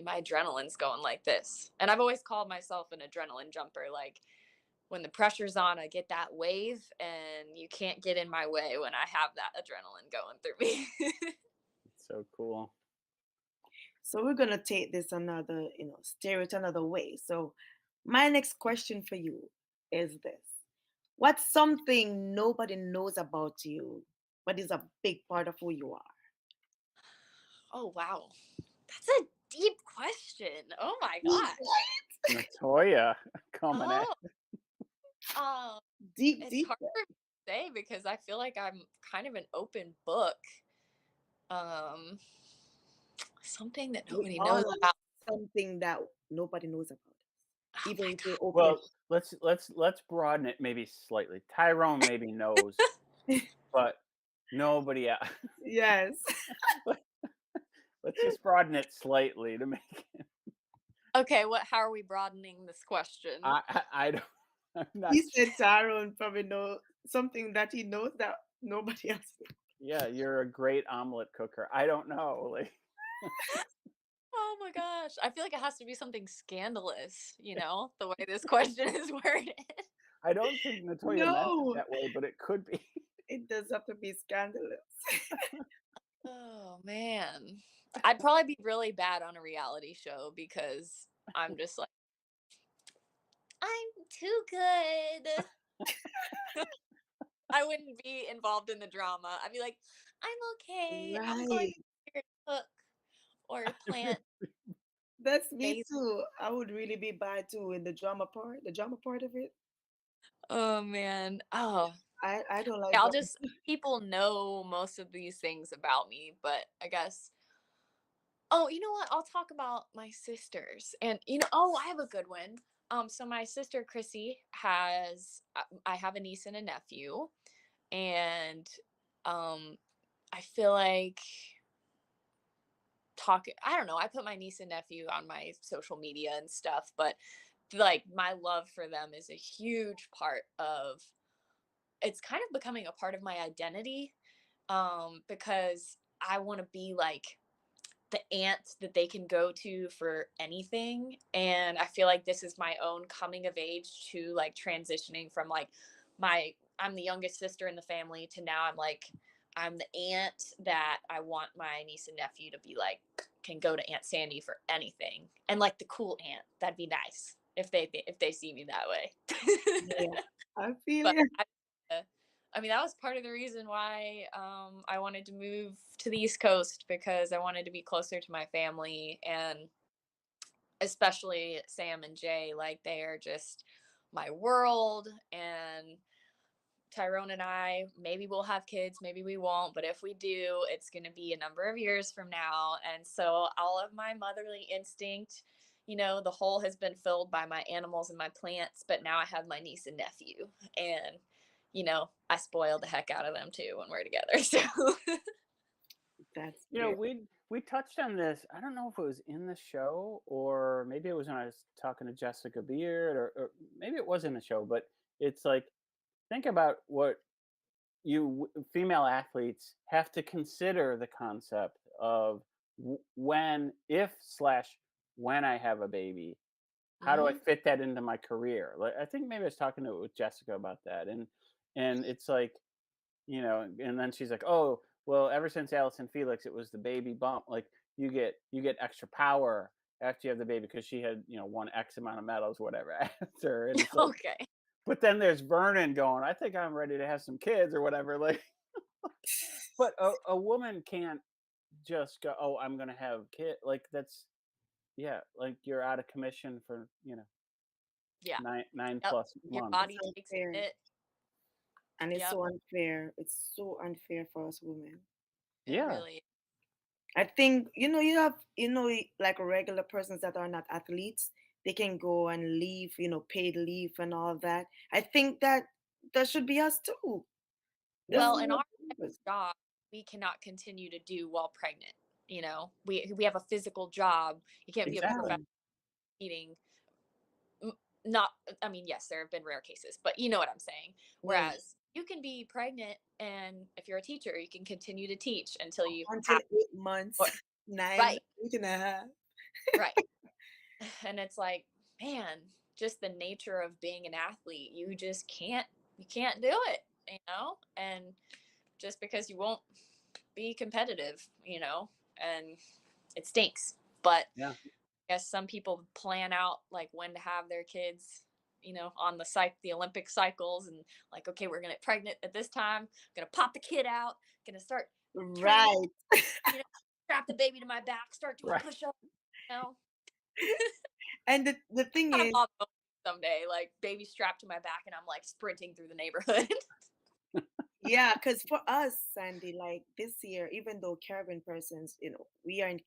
S3: my adrenaline's going like this. And I've always called myself an adrenaline jumper. Like when the pressure's on, I get that wave, and you can't get in my way when I have that adrenaline going through me.
S1: It's so cool.
S2: So we're gonna take this another, steer it another way. So my next question for you is this. What's something nobody knows about you, but is a big part of who you are?
S3: Oh, wow. That's a deep question. Oh my
S2: Deep,
S3: gosh.
S1: Natoya coming at
S3: Oh, um,
S2: deep,
S3: it's
S2: deep.
S3: hard for say because I feel like I'm kind of an open book. Um, something that
S2: We
S3: nobody
S2: all
S3: knows
S2: have
S3: about.
S2: something that nobody knows about us,
S3: Oh
S2: even
S3: my
S2: if we open
S1: Well, let's broaden it maybe slightly. Tyrone maybe knows,
S2: it.
S1: but nobody else.
S2: Yes.
S1: Let's just broaden it slightly to make it.
S3: Okay, how are we broadening this question?
S1: I don't. I'm not.
S2: He said Tyrone probably know something that he knows that nobody else knows.
S1: Yeah, you're a great omelet cooker. I don't know. Like,
S3: Oh my gosh. I feel like it has to be something scandalous, the way this question is worded.
S1: I don't think Natoya meant it
S2: No,
S1: that way, but it could be.
S2: it does have to be scandalous.
S3: Oh man. I'd probably be really bad on a reality show because I'm just like, I'm too good. I wouldn't be involved in the drama. I'd be like, I'm okay. I'm going
S2: Right.
S3: to cook or plant.
S2: That's me
S3: Base.
S2: too. I would really be bad too in the drama part of it.
S3: Oh man. Oh,
S2: I don't like
S3: I'll
S2: drama.
S3: just people know most of these things about me, but I guess. Oh, you know what? I'll talk about my sisters. And I have a good one. So my sister Chrissy I have a niece and a nephew, and um I feel like I don't know, I put my niece and nephew on my social media and stuff, but like my love for them is a huge part of it's kind of becoming a part of my identity, because I want to be like the aunt that they can go to for anything. And I feel like this is my own coming of age to like transitioning from like I'm the youngest sister in the family to now I'm the aunt that I want my niece and nephew to be like, can go to Aunt Sandy for anything. And like the cool aunt. That'd be nice if they see me that way.
S2: Yeah, I feel
S3: But
S2: it.
S3: I mean, that was part of the reason why I wanted to move to the East Coast, because I wanted to be closer to my family, and especially Sam and Jay. Like, they are just my world. And Tyrone and I, maybe we'll have kids, maybe we won't. But if we do, it's going to be a number of years from now. And so all of my motherly instinct, the hole has been filled by my animals and my plants. But now I have my niece and nephew. And I spoil the heck out of them too when we're together. So
S2: That's
S1: You know,
S2: fair.
S1: we touched on this. I don't know if it was in the show or maybe it was when I was talking to Jessica Beard or maybe it was in the show. But it's like think about what female athletes have to consider the concept of when if slash when I have a baby, how do I
S3: mhm.
S1: fit that into my career? Like I think maybe I was talking with Jessica about that, and it's like and then she's like, oh well, ever since Allison Felix, it was the baby bump. Like you get extra power after you have the baby because she had won X amount of medals, whatever, after, and it's like,
S3: Okay.
S1: but then there's Vernon going, I think I'm ready to have some kids or whatever. Like, but a woman can't just go, oh, I'm gonna have kid. Like that's yeah, like you're out of commission for
S3: Yeah.
S1: nine
S3: Yep.
S1: plus
S3: Your
S1: months.
S2: It's
S3: body takes a
S2: unfair.
S3: hit.
S2: And it's
S3: Yep.
S2: so unfair. It's so unfair for us women.
S3: It
S1: Yeah,
S3: really is.
S2: I think, you have, like regular persons that are not athletes, they can go and leave, paid leave and all that. I think that should be us too. This
S3: Well,
S2: is
S3: in
S2: what
S3: our type of
S2: us.
S3: job, we cannot continue to do while pregnant. We have a physical job. You can't be a professional
S1: exactly.
S3: eating. Not, I mean, yes, there have been rare cases, but you know what I'm saying.
S2: Yeah.
S3: Whereas you can be pregnant, and if you're a teacher, you can continue to teach until you
S2: Until
S3: have,
S2: 8 months,
S3: or,
S2: 9,
S3: right,
S2: 8.5.
S3: right. And it's like, man, just the nature of being an athlete, you can't do it, and just because you won't be competitive, and it stinks. But
S1: Yeah,
S3: I guess some people plan out like when to have their kids, on the Olympic cycles, and like, okay, we're gonna get pregnant at this time, gonna pop the kid out, gonna start training,
S2: Right.
S3: you know, strap the baby to my back, start doing
S1: right.
S3: push-ups, you know.
S2: And the thing
S3: Kind of
S2: is,
S3: mom moment someday, like baby strapped to my back, and I'm like sprinting through the neighborhood.
S2: Yeah, because for us, Sandy, like this year, even though Caribbean persons, we are in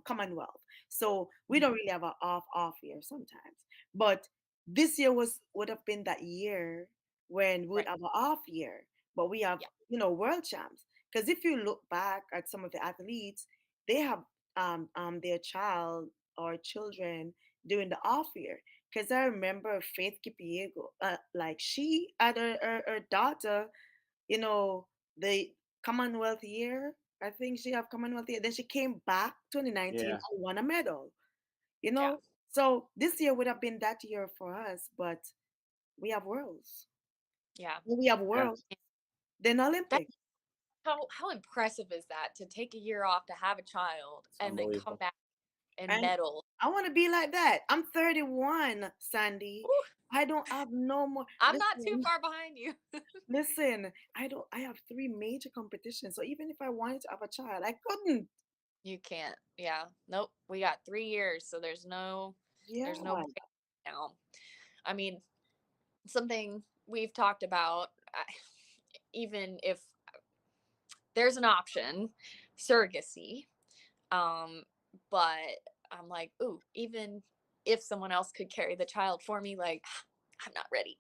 S2: Commonwealth, so we don't really have an off year sometimes. But this year would have been that year when we would
S3: Right.
S2: have an off year, but we have
S3: Yeah.
S2: world champs. Because if you look back at some of the athletes, they have their child or children during the off year. Because I remember Faith Kipiego, like she had her daughter, the Commonwealth year. I think she have Commonwealth year. Then she came back 2019
S1: Yeah,
S2: and won a medal. You
S3: Yeah.
S2: know, so this year would have been that year for us, but we have worlds.
S3: Yeah.
S2: When we have
S1: yeah,
S2: worlds, then
S3: That
S2: Olympics.
S3: how impressive is that to take a year off to have a child
S1: it's
S3: and then come
S1: unbelievable.
S3: back and
S2: And
S3: medal?
S2: I want to be like that. I'm 31, Sandy.
S3: Whew,
S2: I don't have no more.
S3: I'm not too
S2: Listen,
S3: far behind you.
S2: listen. I have three major competitions. So even if I wanted to have a child, I couldn't.
S3: You can't. Yeah. Nope. We got 3 years, so
S2: Yeah.
S3: there's no break now. I mean, something we've talked about, even if there's an option, surrogacy. Um, but I'm like, ooh, even if someone else could carry the child for me, like, I'm not ready.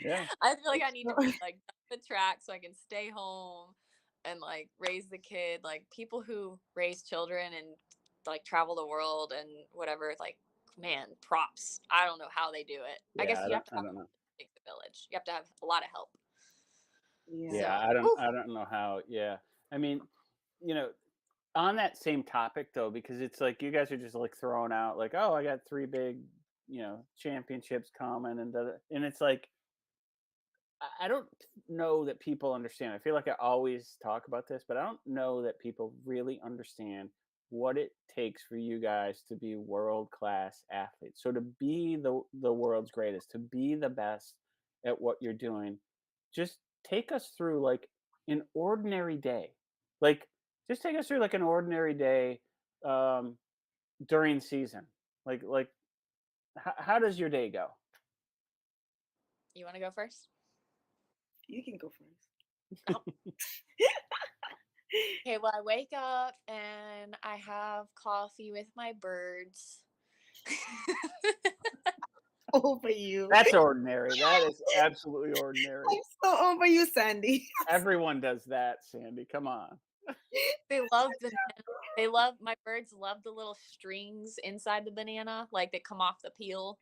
S1: Yeah,
S3: I feel like I need to be like done the track so I can stay home and like raise the kid. Like people who raise children and like travel the world and whatever, like man, props. I don't know how they do it. I
S1: yeah.
S3: guess
S1: I
S3: you have
S1: don't,
S3: to
S1: I
S3: have
S1: don't know.
S3: a village. You have to have a lot of help.
S2: Yeah.
S1: Yeah,
S3: So,
S1: I
S3: whew,
S1: don't know how. Yeah, I mean, you know, on that same topic though, because it's like you guys are just like throwing out like, oh, I got three big, championships coming, and it's like I don't know that people understand. I feel like I always talk about this, but I don't know that people really understand what it takes for you guys to be world class athletes. So to be the world's greatest, to be the best at what you're doing, just take us through like an ordinary day. Like just take us through like an ordinary day um during season. Like how does your day go?
S3: you want to go first?
S2: You can go first.
S3: Oh, okay. Well, I wake up and I have coffee with my birds.
S2: Over you.
S1: That's ordinary. That is absolutely ordinary.
S2: I'm so over you, Sandy.
S1: Everyone does that, Sandy. Come on.
S3: They love banana. They love my birds love the little strings inside the banana, like that come off the peel.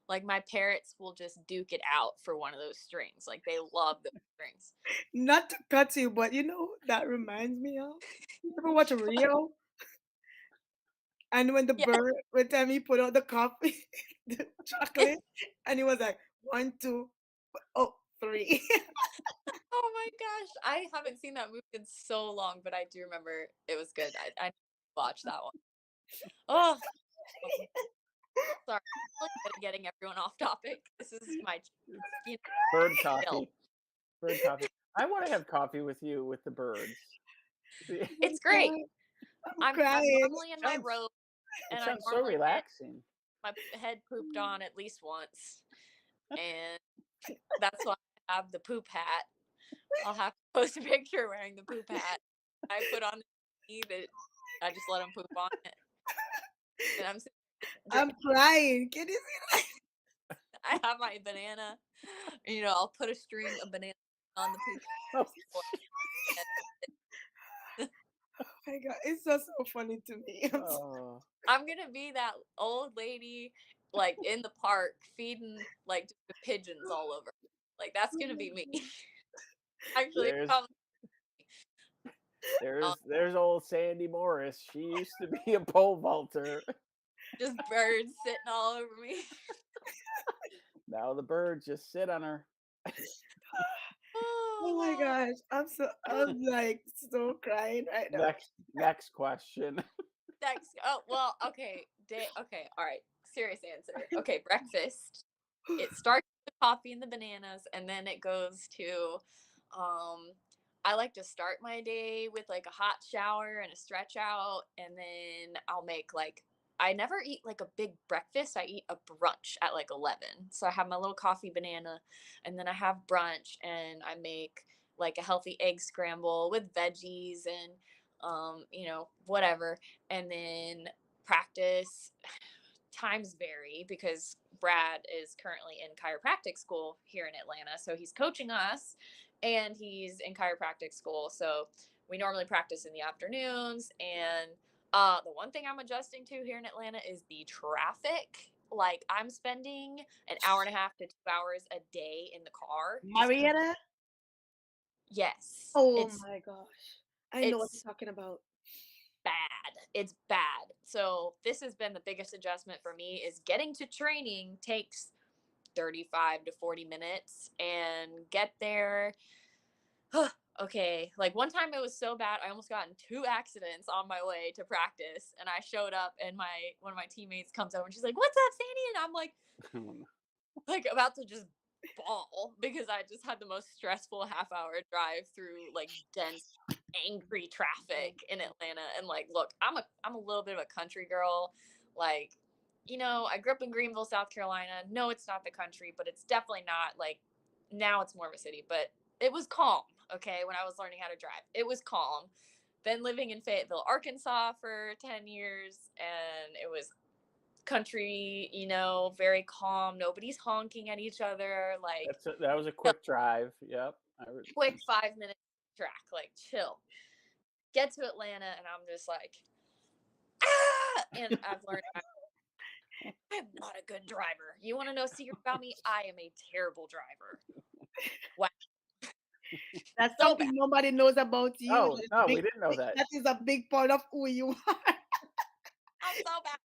S3: Like my parrots will just duke it out for one of those strings. Like they love those strings.
S2: Not to cut you, but that reminds me of. You ever watch Rio? And when the
S3: Yeah.
S2: bird, when time he put out the coffee, the chocolate, and he was like, one, two, oh, three.
S3: Oh my gosh. I haven't seen that movie in so long, but I do remember it was good. I watched that one. Oh, sorry. I'm really good at getting everyone off topic. This is my, you
S1: Bird
S3: know, chill.
S1: coffee. Bird coffee. I want to have coffee with you with the birds. See,
S2: Oh
S3: It's
S2: my
S3: great.
S2: God, I'm
S3: I'm
S2: crying.
S3: normally in my
S1: sounds
S3: robe
S1: it
S3: and I
S1: sounds so
S3: normally get
S1: relaxing.
S3: my head pooped on at least once. And that's why I have the poop hat. I'll have to post a picture wearing the poop hat. I put on the tea that I just let them poop on it. And I'm
S2: I'm crying. Can you
S3: I have my banana. I'll put a string of banana on the poop.
S1: Oh,
S2: Oh my God, it's just so funny to me.
S1: oh,
S3: I'm gonna be that old lady like in the park feeding like just the pigeons all over. Like that's gonna be me. Actually,
S1: there's
S3: probably
S1: there's there's old Sandy Morris. She used to be a pole vaulter.
S3: just birds sitting all over me.
S1: Now the birds just sit on her.
S2: Oh my
S3: Oh,
S2: gosh, I'm like so crying right now.
S1: Next question.
S3: next. Oh well, okay. Okay, all right. Serious answer. Okay, breakfast. It starts with the coffee and the bananas, and then it goes to I like to start my day with like a hot shower and a stretch out, and then I'll make like I never eat like a big breakfast. I eat a brunch at like 11. So I have my little coffee banana, and then I have brunch, and I make like a healthy egg scramble with veggies and whatever. And then practice times vary because Brad is currently in chiropractic school here in Atlanta. So he's coaching us and he's in chiropractic school. So we normally practice in the afternoons. And the one thing I'm adjusting to here in Atlanta is the traffic. Like I'm spending an hour and a half to 2 hours a day in the car.
S2: Marietta?
S3: Yes.
S2: Oh
S3: It's
S2: my gosh. I know what
S3: it's
S2: you're talking about.
S3: bad. It's bad. So this has been the biggest adjustment for me is getting to training takes 35 to 40 minutes and get there. Okay, like one time it was so bad I almost got in 2 accidents on my way to practice, and I showed up and one of my teammates comes over and she's like, "What's up, Sandy?" And I'm like about to just bawl because I just had the most stressful half-hour drive through like dense angry traffic in Atlanta. And like, look, I'm a little bit of a country girl. Like, I grew up in Greenville, South Carolina. No, it's not the country, but it's definitely not like now it's more of a city, but it was calm, okay, when I was learning how to drive. It was calm. Then living in Fayetteville, Arkansas for 10 years, and it was country, very calm. Nobody's honking at each other. Like,
S1: That was a quick drive. Yep.
S3: quick 5 minute track, like chill. Get to Atlanta, and I'm just like, ah! And I've learned I'm not a good driver. You want to know a secret about me? I am a terrible driver. Wow.
S2: That's
S3: So
S2: something
S3: bad.
S2: nobody knows about you.
S1: Oh, no, we didn't know that.
S2: That is a big part of who you are.
S3: I'm so bad.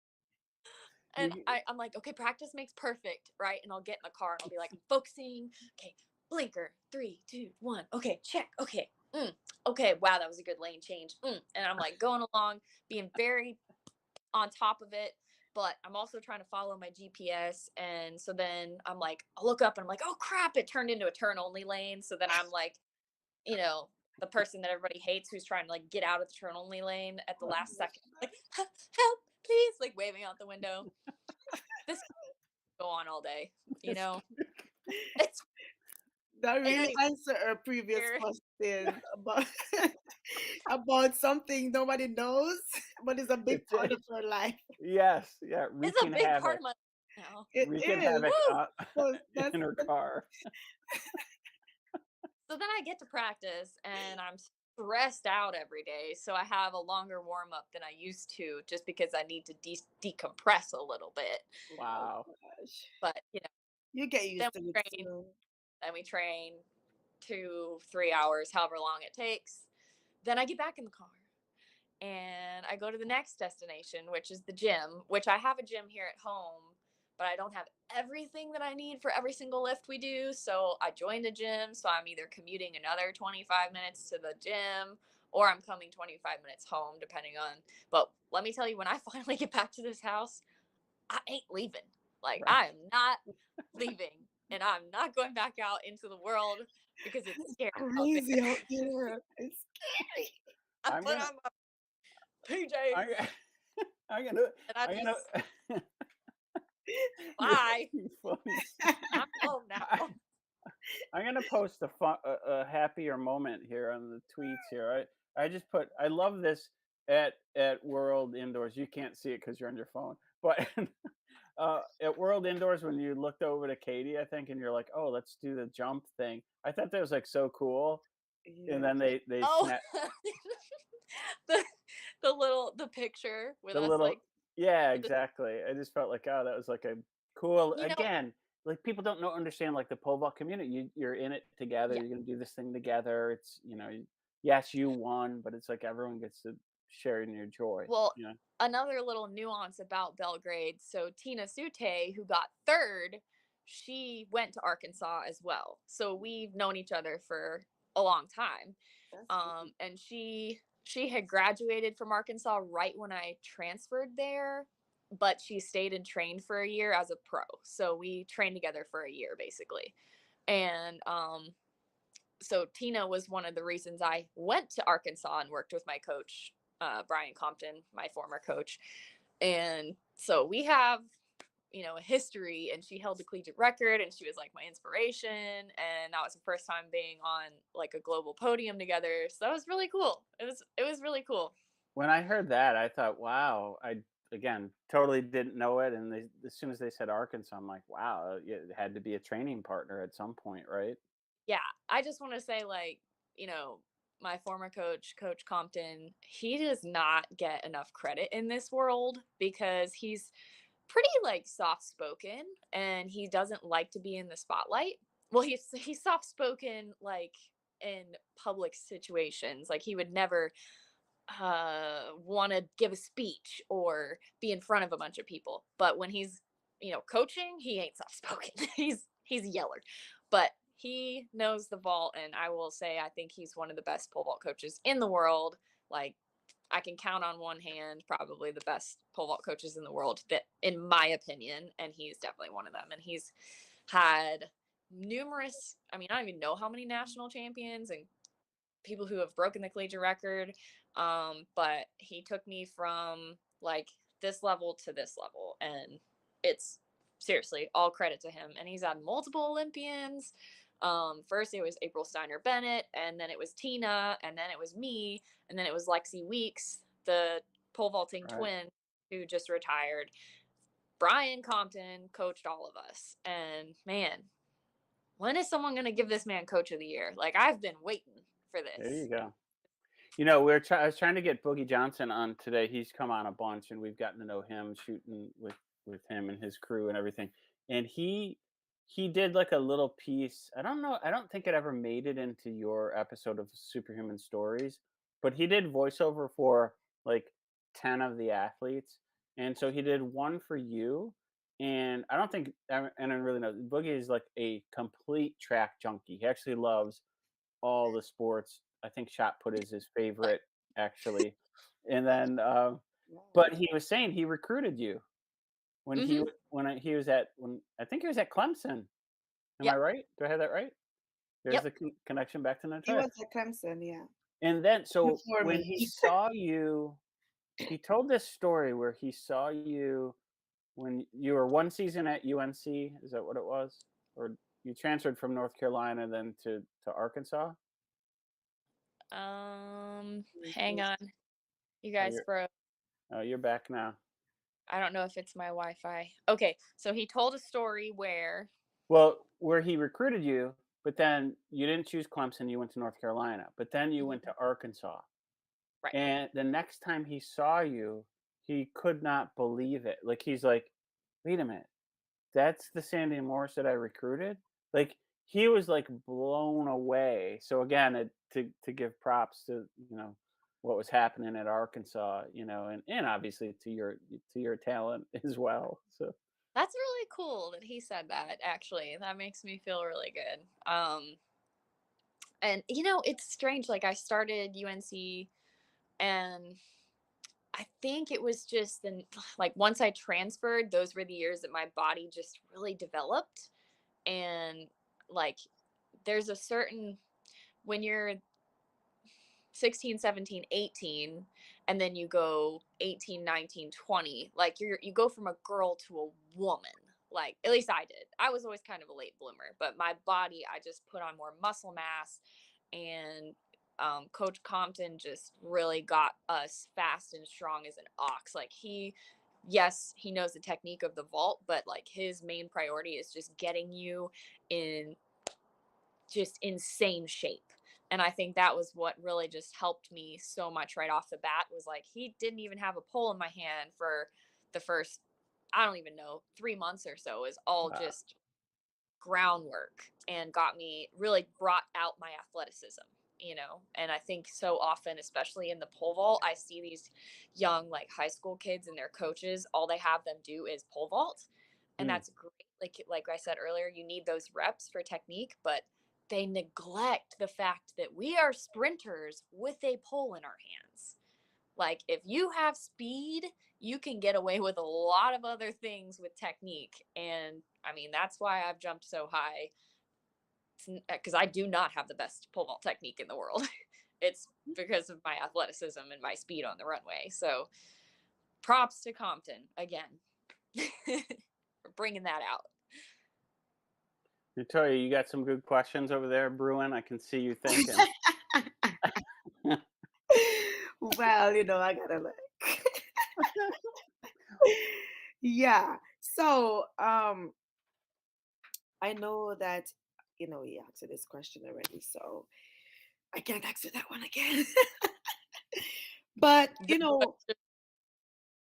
S3: And I'm like, okay, practice makes perfect, right? And I'll get in the car and I'll be like, I'm focusing. Okay, blinker, 3, 2, 1. Okay, check. Okay. Okay, wow, that was a good lane change. And I'm like going along, being very on top of it, but I'm also trying to follow my GPS. And so then I'm like, I look up and I'm like, oh crap, it turned into a turn only lane. So then I'm like, the person that everybody hates who's trying to like get out of the turn only lane at the last second, like, help, please, like waving out the window. This go on all day, It's
S2: That really
S3: anyway,
S2: answered our previous question about about something nobody knows, but it's a big part of your life.
S1: Yes, yeah,
S3: it's a
S1: wreaking
S3: big
S1: havoc.
S3: part of my now.
S2: It
S1: Wreaking
S2: is.
S1: havoc
S2: So that's
S1: in her car.
S3: So then I get to practice and I'm stressed out every day. So I have a longer warm up than I used to just because I need to decompress a little bit.
S1: Wow.
S2: gosh.
S3: But,
S2: You get
S3: then
S2: used to
S3: we
S2: it
S3: train,
S2: soon.
S3: then we train 2, 3 hours, however long it takes. Then I get back in the car and I go to the next destination, which is the gym, which I have a gym here at home, but I don't have everything that I need for every single lift we do. So I joined a gym. So I'm either commuting another 25 minutes to the gym or I'm coming 25 minutes home, depending on. But let me tell you, when I finally get back to this house, I ain't leaving. Like,
S1: Right.
S3: I am not leaving. And I'm not going back out into the world because it's scary.
S2: Crazy out there. It's scary.
S3: I
S1: I'm
S3: put
S1: gonna,
S3: on my PJs
S1: I'm gonna,
S3: and I
S1: I'm
S3: just
S1: gonna.
S3: bye.
S1: You're funny.
S3: I'm home now.
S1: I'm gonna post a happier moment here on the tweets here. I just put I love this at World Indoors. You can't see it because you're on your phone, but at World Indoors when you looked over to Katie, I think, and you're like, oh, let's do the jump thing. I thought that was like so cool. And
S2: Yeah.
S1: then they
S3: Oh,
S1: snap
S3: the the picture with
S1: the
S3: us
S1: little
S3: like
S1: yeah,
S3: with the,
S1: exactly. I just felt like, oh, that was like a cool
S3: you know
S1: again. Like people don't know understand like the pole vault community. You're in it together.
S3: yeah.
S1: You're gonna do this thing together. It's yes, you won, but it's like everyone gets to share in your joy.
S3: Well, another little nuance about Belgrade. So Tina Sute, who got third, she went to Arkansas as well. So we've known each other for a long time.
S2: That's cool.
S3: And she had graduated from Arkansas right when I transferred there, but she stayed and trained for a year as a pro. So we trained together for a year basically. And so Tina was one of the reasons I went to Arkansas and worked with my coach, Brian Compton, my former coach. And so we have, a history, and she held the collegiate record, and she was like my inspiration. And that was the first time being on like a global podium together. So that was really cool. It was really cool.
S1: When I heard that, I thought, wow, I again totally didn't know it. And as soon as they said Arkansas, I'm like, wow, it had to be a training partner at some point, right?
S3: Yeah, I just want to say, like, my former Coach Compton, he does not get enough credit in this world because he's pretty like soft spoken, and he doesn't like to be in the spotlight. Well, he's soft spoken like in public situations. Like he would never want to give a speech or be in front of a bunch of people. But when he's, coaching, he ain't soft spoken. he's yeller. But he knows the vault, and I will say I think he's one of the best pole vault coaches in the world. Like I can count on one hand probably the best pole vault coaches in the world, that in my opinion, and he's definitely one of them. And he's had numerous, I mean, I don't even know how many national champions and people who have broken the collegiate record. But he took me from like this level to this level, and it's seriously all credit to him. And he's had multiple Olympians. First it was April Steiner Bennett, and then it was Tina, and then it was me, and then it was Lexi Weeks, the pole vaulting
S1: Right.
S3: twin who just retired. Brian Compton coached all of us, and man, when is someone going to give this man Coach of the Year? Like I've been waiting for
S1: There
S3: this.
S1: you go. I was trying to get Boogie Johnson on today. He's come on a bunch, and we've gotten to know him shooting with him and his crew and everything. And he did like a little piece. I don't know. I don't think it ever made it into your episode of Superhuman Stories, but he did voiceover for like 10 of the athletes, and so he did one for you. And I don't think, and I really know Boogie is like a complete track junkie. He actually loves all the sports. I think shot put is his favorite, actually. And then, but he was saying he recruited you when
S3: Mm-hmm.
S1: he was at when I think he was at Clemson. Am I
S3: Yep.
S1: right? Do I have that right? There's
S3: Yep.
S1: the connection back to
S2: He
S1: Natoya.
S2: was at Clemson, yeah,
S1: And then, so
S2: before
S1: when he
S2: me.
S1: saw you, he told this story where he saw you when you were one season at UNC. Is that what it was? Or you transferred from North Carolina then to Arkansas?
S3: Hang on. You
S1: Oh,
S3: guys froze.
S1: you're back now.
S3: I don't know if it's my Wi-Fi. Okay, so he told a story where.
S1: Well, where he recruited you, but then you didn't choose Clemson, you went to North Carolina, but then you went
S3: Mhm.
S1: to Arkansas.
S3: Right.
S1: And the next time he saw you, he could not believe it. Like he's like, "Wait a minute. That's the Sandy Morris that I recruited?" Like he was like blown away. So again, to give props to, what was happening at Arkansas, and obviously to your talent as well. So
S3: That's really cool that he said that, actually. That makes me feel really good. And it's strange, like I started UNC, and I think it was just like once I transferred, those were the years that my body just really developed. And like there's a certain, when you're 16, 17, 18, and then you go 18, 19, 20, like you go from a girl to a woman. Like at least I did. I was always kind of a late bloomer, but my body, I just put on more muscle mass. And Coach Compton just really got us fast and strong as an ox. Like yes, he knows the technique of the vault, but like his main priority is just getting you in just insane shape. And I think that was what really just helped me so much right off the bat. Was like he didn't even have a pole in my hand for the first, I don't even know, 3 months or so. Is all
S1: wow.
S3: just groundwork, and got me, really brought out my athleticism. And I think so often, especially in the pole vault, I see these young like high school kids and their coaches, all they have them do is pole vault. And
S1: Mm,
S3: that's great. Like I said earlier, you need those reps for technique, but they neglect the fact that we are sprinters with a pole in our hands. Like if you have speed, you can get away with a lot of other things with technique. And I mean, that's why I've jumped so high, because I do not have the best pole vault technique in the world. It's because of my athleticism and my speed on the runway. So props to Compton again for bringing that out.
S1: Natoya, you got some good questions over there brewing. I can see you thinking.
S2: Well, I gotta like, yeah. So, I know that you answered this question already, so I can't answer that one again. But
S3: Good question.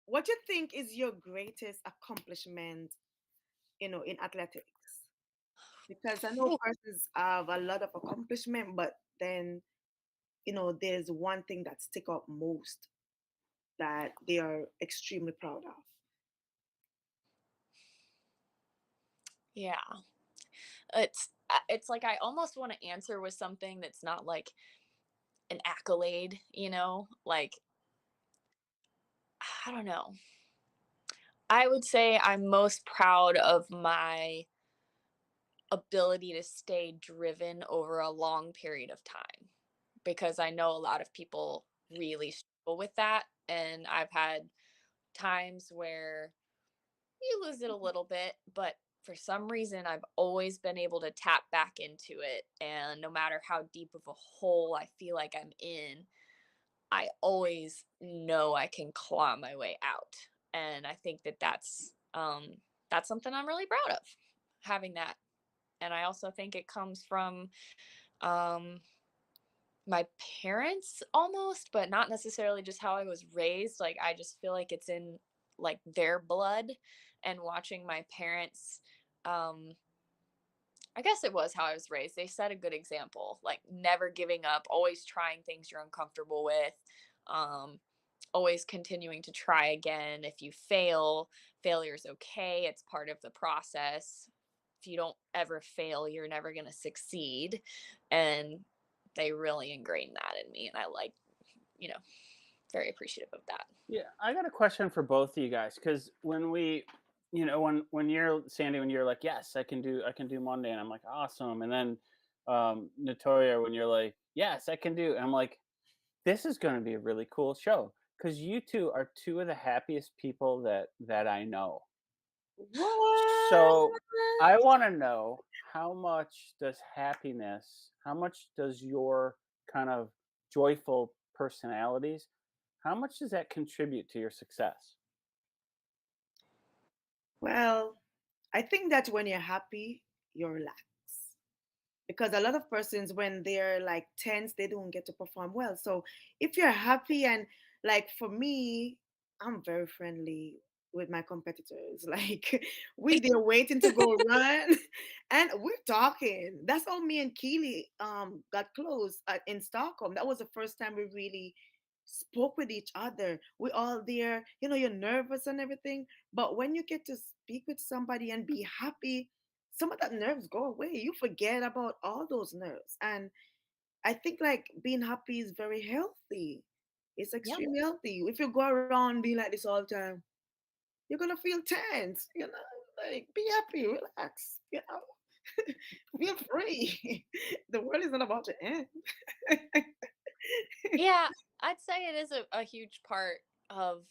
S2: what you think is your greatest accomplishment, in athletics? Because I know persons have a lot of accomplishment, but then there's one thing that stick out most that they are extremely proud of.
S3: Yeah. It's like I almost want to answer with something that's not like an accolade, like I don't know. I would say I'm most proud of my ability to stay driven over a long period of time because I know a lot of people really struggle with that. And I've had times where you lose it a little bit, but for some reason, I've always been able to tap back into it. And no matter how deep of a hole I feel like I'm in, I always know I can claw my way out. And I think that that's something I'm really proud of, having that. And I also think it comes from um, my parents almost, but not necessarily just how I was raised. Like I just feel like it's in like their blood, and watching my parents, um I guess it was how I was raised. They set a good example, like never giving up, always trying things you're uncomfortable with, um always continuing to try again. If you fail, failure's okay. It's part of the process. If you don't ever fail, you're never going to succeed. And they really ingrained that in me. And I like, you know, very appreciative of that.
S1: Yeah, I got a question for both of you guys because when we, when you're Sandy, when you're like, yes, I can do Monday, and I'm like, awesome, and then Natoya, when you're like, yes, I can do, and I'm like, this is going to be a really cool show because you two are two of the happiest people that I know.
S2: What?
S1: So I want to know how much does your kind of joyful personalities, how much does that contribute to your success?
S2: Well, I think that when you're happy, you're relaxed. Because a lot of persons, when they're like tense, they don't get to perform well. So if you're happy, and like for me, I'm very friendly with my competitors. Like we they're waiting to go run, and we're talking. That's how me and Keely got close in Stockholm. That was the first time we really spoke with each other. We all there, you're nervous and everything, but when you get to speak with somebody and be happy, some of that nerves go away. You forget about all those nerves. And I think like being happy is very healthy. It's
S3: Yep.
S2: extremely healthy. If you go around being like this all the time, you're gonna feel tense. Like be happy, relax. Feel free. The world is not about to end.
S3: Yeah, I'd say it is a huge part of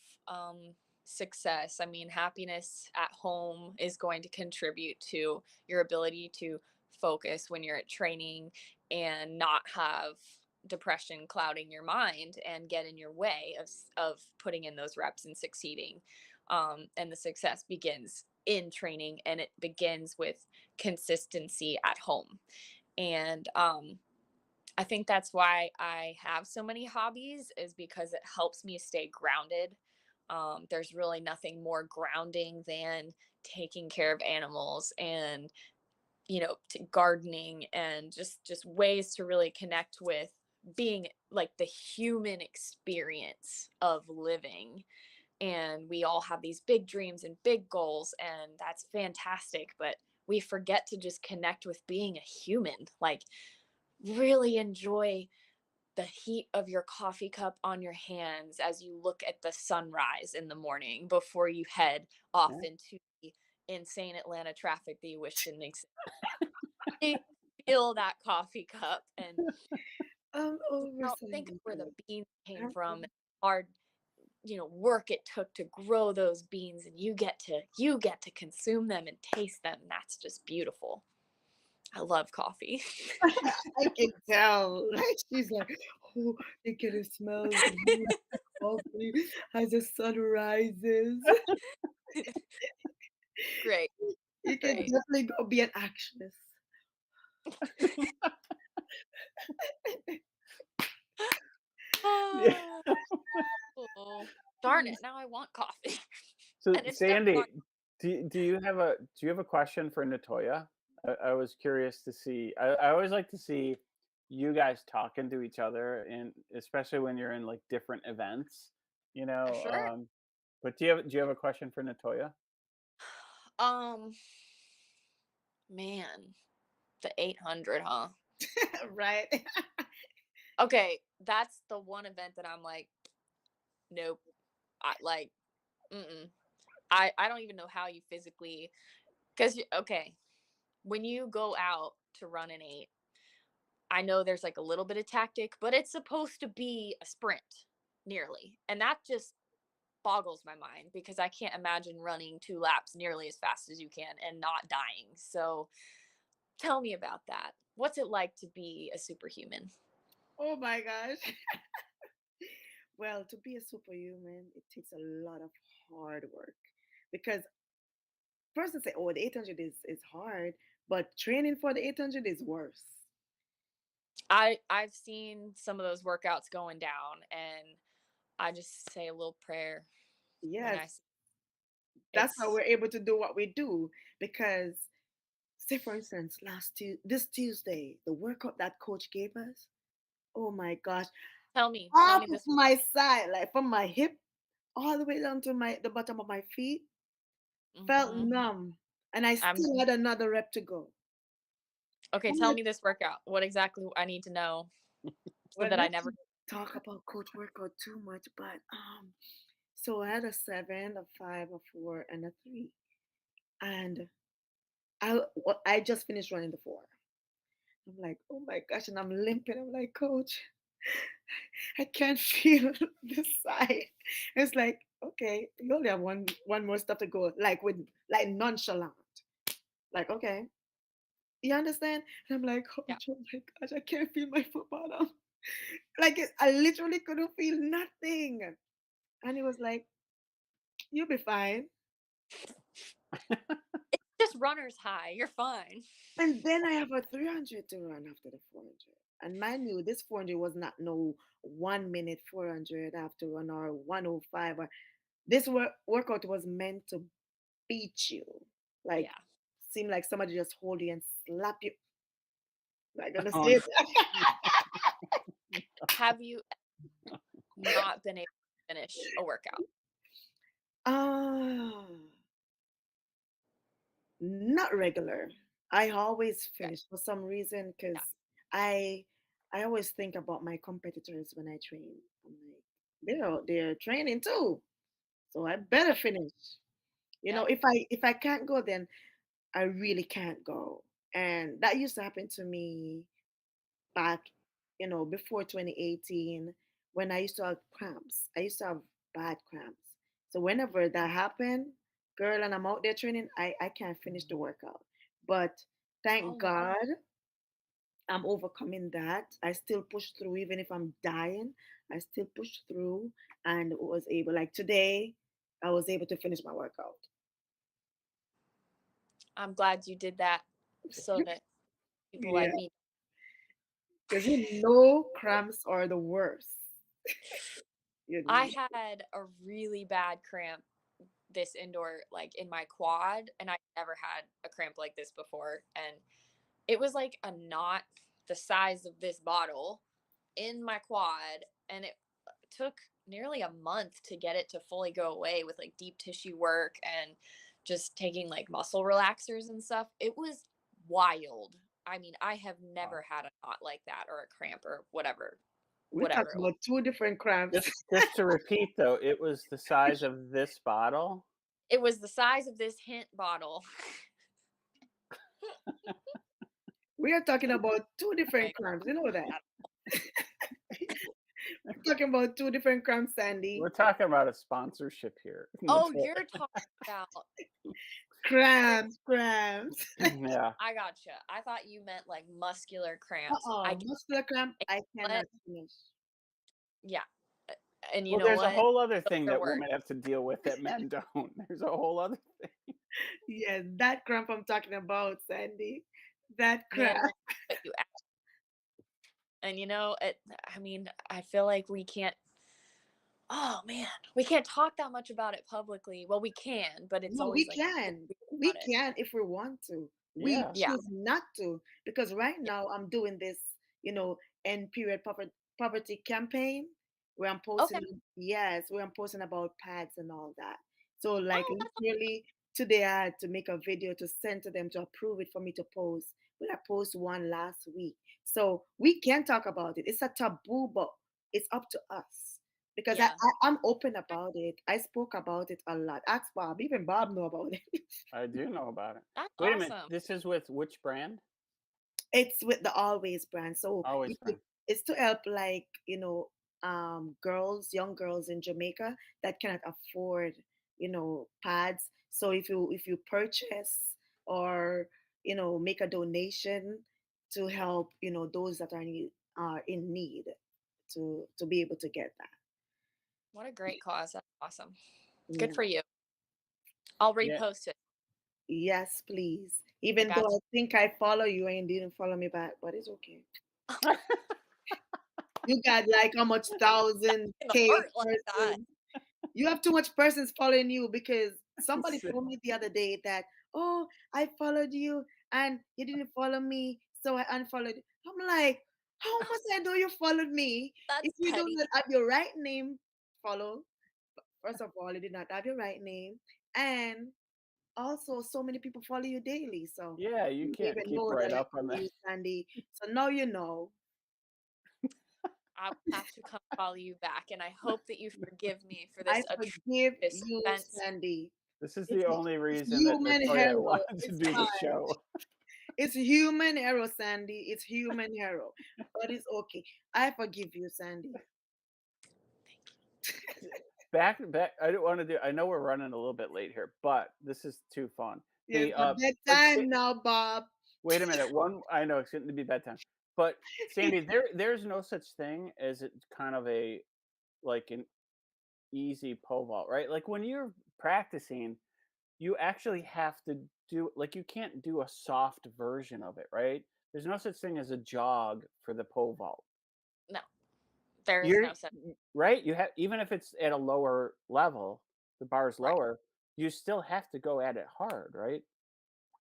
S3: success. I mean, happiness at home is going to contribute to your ability to focus when you're at training and not have depression clouding your mind and get in your way of putting in those reps and succeeding. And the success begins in training, and it begins with consistency at home. And I think that's why I have so many hobbies, is because it helps me stay grounded. There's really nothing more grounding than taking care of animals and gardening, and just ways to really connect with being like the human experience of living. And we all have these big dreams and big goals, and that's fantastic, but we forget to just connect with being a human. Like really enjoy the heat of your coffee cup on your hands as you look at the sunrise in the morning before you head off
S1: Yeah.
S3: into the insane Atlanta traffic that you wish didn't exist. Feel that coffee cup and
S2: I'm over
S3: think of
S2: Sandy.
S3: where the beans came
S2: I'm
S3: from.
S2: over-
S3: Hard work it took to grow those beans, and you get to consume them and taste them. And that's just beautiful. I love coffee.
S2: I can tell. Like she's like, oh, you can smell the good coffee as the sun rises.
S3: Great,
S2: You can
S3: great.
S2: definitely go be an actress.
S1: Yeah.
S3: Oh, darn it. Now I want coffee.
S1: So
S3: And it's just
S1: Sandy, do you have a question for Natoya? I was curious to see. I always like to see you guys talking to each other, and especially when you're in like different events, you know.
S3: sure.
S1: But do you have a question for Natoya?
S3: Um, man, the 800, huh?
S2: Right?
S3: Okay, that's the one event that I'm like, nope. I like, mm-mm. I don't even know how you physically, because okay, when you go out to run an 8, I know there's like a little bit of tactic, but it's supposed to be a sprint, nearly, and that just boggles my mind because I can't imagine running 2 laps nearly as fast as you can and not dying. So tell me about that. What's it like to be a superhuman?
S2: Oh my gosh. Well, to be a superhuman, it takes a lot of hard work because person say, "Oh, the 800 is hard," but training for the 800 is worse.
S3: I've seen some of those workouts going down, and I just say a little prayer when
S2: Yes, that's how
S3: it's
S2: we're able to do what we do because, say for instance, this Tuesday, the workout that coach gave us. Oh my gosh,
S3: tell
S2: half
S3: me
S2: of
S3: this.
S2: my side, like from my hip all the way down to the bottom of my feet, felt
S3: Mhm.
S2: numb, and I
S3: I'm
S2: still had another rep to go.
S3: okay.
S2: I'm
S3: Tell
S2: like,
S3: me this workout. What exactly I need to know so
S2: well,
S3: that I
S2: not
S3: never.
S2: to talk about coach workout too much, but so I had a 7, a 5, a 4, and a 3, and I just finished running the 4. I'm like, oh my gosh, and I'm limping. I'm like, coach, I can't feel this side. It's like, okay, you only have one more step to go, like with like nonchalant. Like, okay. You understand? And I'm like,
S3: Yeah.
S2: coach, oh my gosh, I can't feel my foot bottom. Like I literally couldn't feel nothing. And he was like, you'll be fine.
S3: It's just runner's high. You're fine.
S2: And then I have a 300 to run after the 400. And mind you, this 400 was not no 1 minute 400 I have to run or 105. Or this workout was meant to beat you. Like,
S3: Yeah.
S2: seem like somebody just hold you and slap you. Not gonna
S1: Oh,
S2: say
S1: no.
S2: that.
S3: Have you not been able to finish a workout?
S2: Ah, not regular. I always
S3: Okay.
S2: finish for some reason because
S3: Yeah.
S2: I I always think about my competitors when I train. I'm like, they're out there training too, so I better finish.
S3: Yep.
S2: If I can't go, then I really can't go. And that used to happen to me back, before 2018 when I used to have cramps. I used to have bad cramps. So whenever that happened, girl, and I'm out there training, I can't finish the workout. But
S3: Oh
S2: thank
S3: wow.
S2: God I'm overcoming that. I still push through even if I'm dying. I still push through and was able, like today, I was able to finish my workout.
S3: I'm glad you did that so that people
S2: Yeah,
S3: like me.
S2: because cramps are the worst.
S3: I
S2: You
S3: had a really bad cramp this indoor, like in my quad, and I never had a cramp like this before. And it was like a knot the size of this bottle in my quad, and it took nearly a month to get it to fully go away with like deep tissue work and just taking like muscle relaxers and stuff. It was wild. I mean, I have
S1: Wow.
S3: never had a knot like that or a cramp or whatever,
S2: We're
S3: whatever
S2: talking
S3: it was.
S2: about two different cramps.
S1: Just to repeat though, it was the size of this bottle.
S3: It was the size of this hint bottle.
S2: We are talking about two different
S3: Like,
S2: cramps. You know that. Talking about two different cramps, Sandy.
S1: We're talking about a sponsorship here.
S3: Oh,
S1: That's what.
S3: you're talking about. I
S2: Cramps, cramps.
S1: Yeah.
S3: I gotcha. I thought you meant like muscular cramps. I get
S2: Muscular cramp,
S3: it,
S2: I
S3: but
S2: cannot finish.
S3: yeah. And you
S1: Well,
S3: know
S1: there's a
S3: what?
S1: whole other
S3: Those
S1: thing
S3: are
S1: that
S3: worse.
S1: women have to deal with that men don't. There's a whole other thing.
S2: Yes, that cramp I'm talking about, Sandy. That
S3: Man,
S2: cramp.
S3: but and I mean, I feel like we can't. Oh man, we can't talk that much about it publicly. Well, we can, but it's
S2: No,
S3: always
S2: we
S3: like
S2: can. We
S3: about it.
S2: can if we want to. We
S1: Yeah.
S3: Yeah.
S2: choose not to because right
S3: Yeah.
S2: now I'm doing this, end period poverty campaign where I'm
S3: Okay.
S2: posting, yes, where I'm posting about pads and all that. So like
S3: Oh, that's
S2: literally today I had to make a video to send to them to approve it for me to post. But I posted one last week. So we can talk about it. It's a taboo, but it's up to us because
S3: yeah.
S2: I'm open about it. I spoke about it a lot. Ask Bob. Even Bob know about it.
S1: I do know about it.
S3: That's
S1: Wait a minute.
S3: awesome.
S1: This is with which brand?
S2: It's with the Always brand. So
S1: Always brand.
S2: it's to help like, girls, young girls in Jamaica that cannot afford, pads. So if you purchase or, make a donation to help, those that are in need to be able to get that.
S3: What a great cause. That's awesome. Good
S2: Yeah.
S3: for you. I'll
S1: Yeah.
S3: repost it.
S2: Yes, please.
S3: I
S2: Even though
S3: got
S2: I think I follow you and you didn't follow me back, but it's okay. You got like how much thousand
S3: in the
S2: K
S3: heart like that.
S2: person. You have too much persons following you because somebody
S1: So-
S2: told me the other day that, oh, I followed you and you didn't follow me, so I unfollowed you. I'm like, how must I know you followed me if
S3: That's
S2: you do
S3: petty.
S2: not have your right name? Follow. First of all, you did not have your right name. And also, so many people follow you daily. So
S1: yeah, you
S2: you didn't
S1: can't
S2: even
S1: keep
S2: know
S1: right
S2: that I
S1: up on
S2: follow
S1: that.
S2: you, Sandy. So now you know.
S3: I will have to come follow you back, and I hope that you forgive me for
S2: I
S3: this
S2: forgive
S3: atrocious
S2: you,
S3: offense.
S2: Sandy.
S1: This is
S2: It's,
S1: the only
S2: it's
S1: reason that
S2: human
S1: Natoya
S2: error.
S1: wanted to
S2: It's
S1: do the
S2: fine.
S1: show.
S2: It's human error, Sandy. It's human error. But it's okay. I forgive you, Sandy.
S1: Back. I don't want to do. I know we're running a little bit late here, but this is too fun.
S2: Yes,
S1: The
S2: but
S1: but
S2: bedtime now, Bob.
S1: wait a minute. One, I know it's going to be bedtime, but Sandy, there's no such thing as it kind of a like an easy pole vault, right? Like when you're practicing, you actually have to do like you can't do a soft version of it, right? There's no such thing as a jog for the pole vault.
S3: No, there is
S1: You're
S3: no such.
S1: right. You have even if it's at a lower level, the bar's
S3: Right,
S1: lower, you still have to go at it hard, right?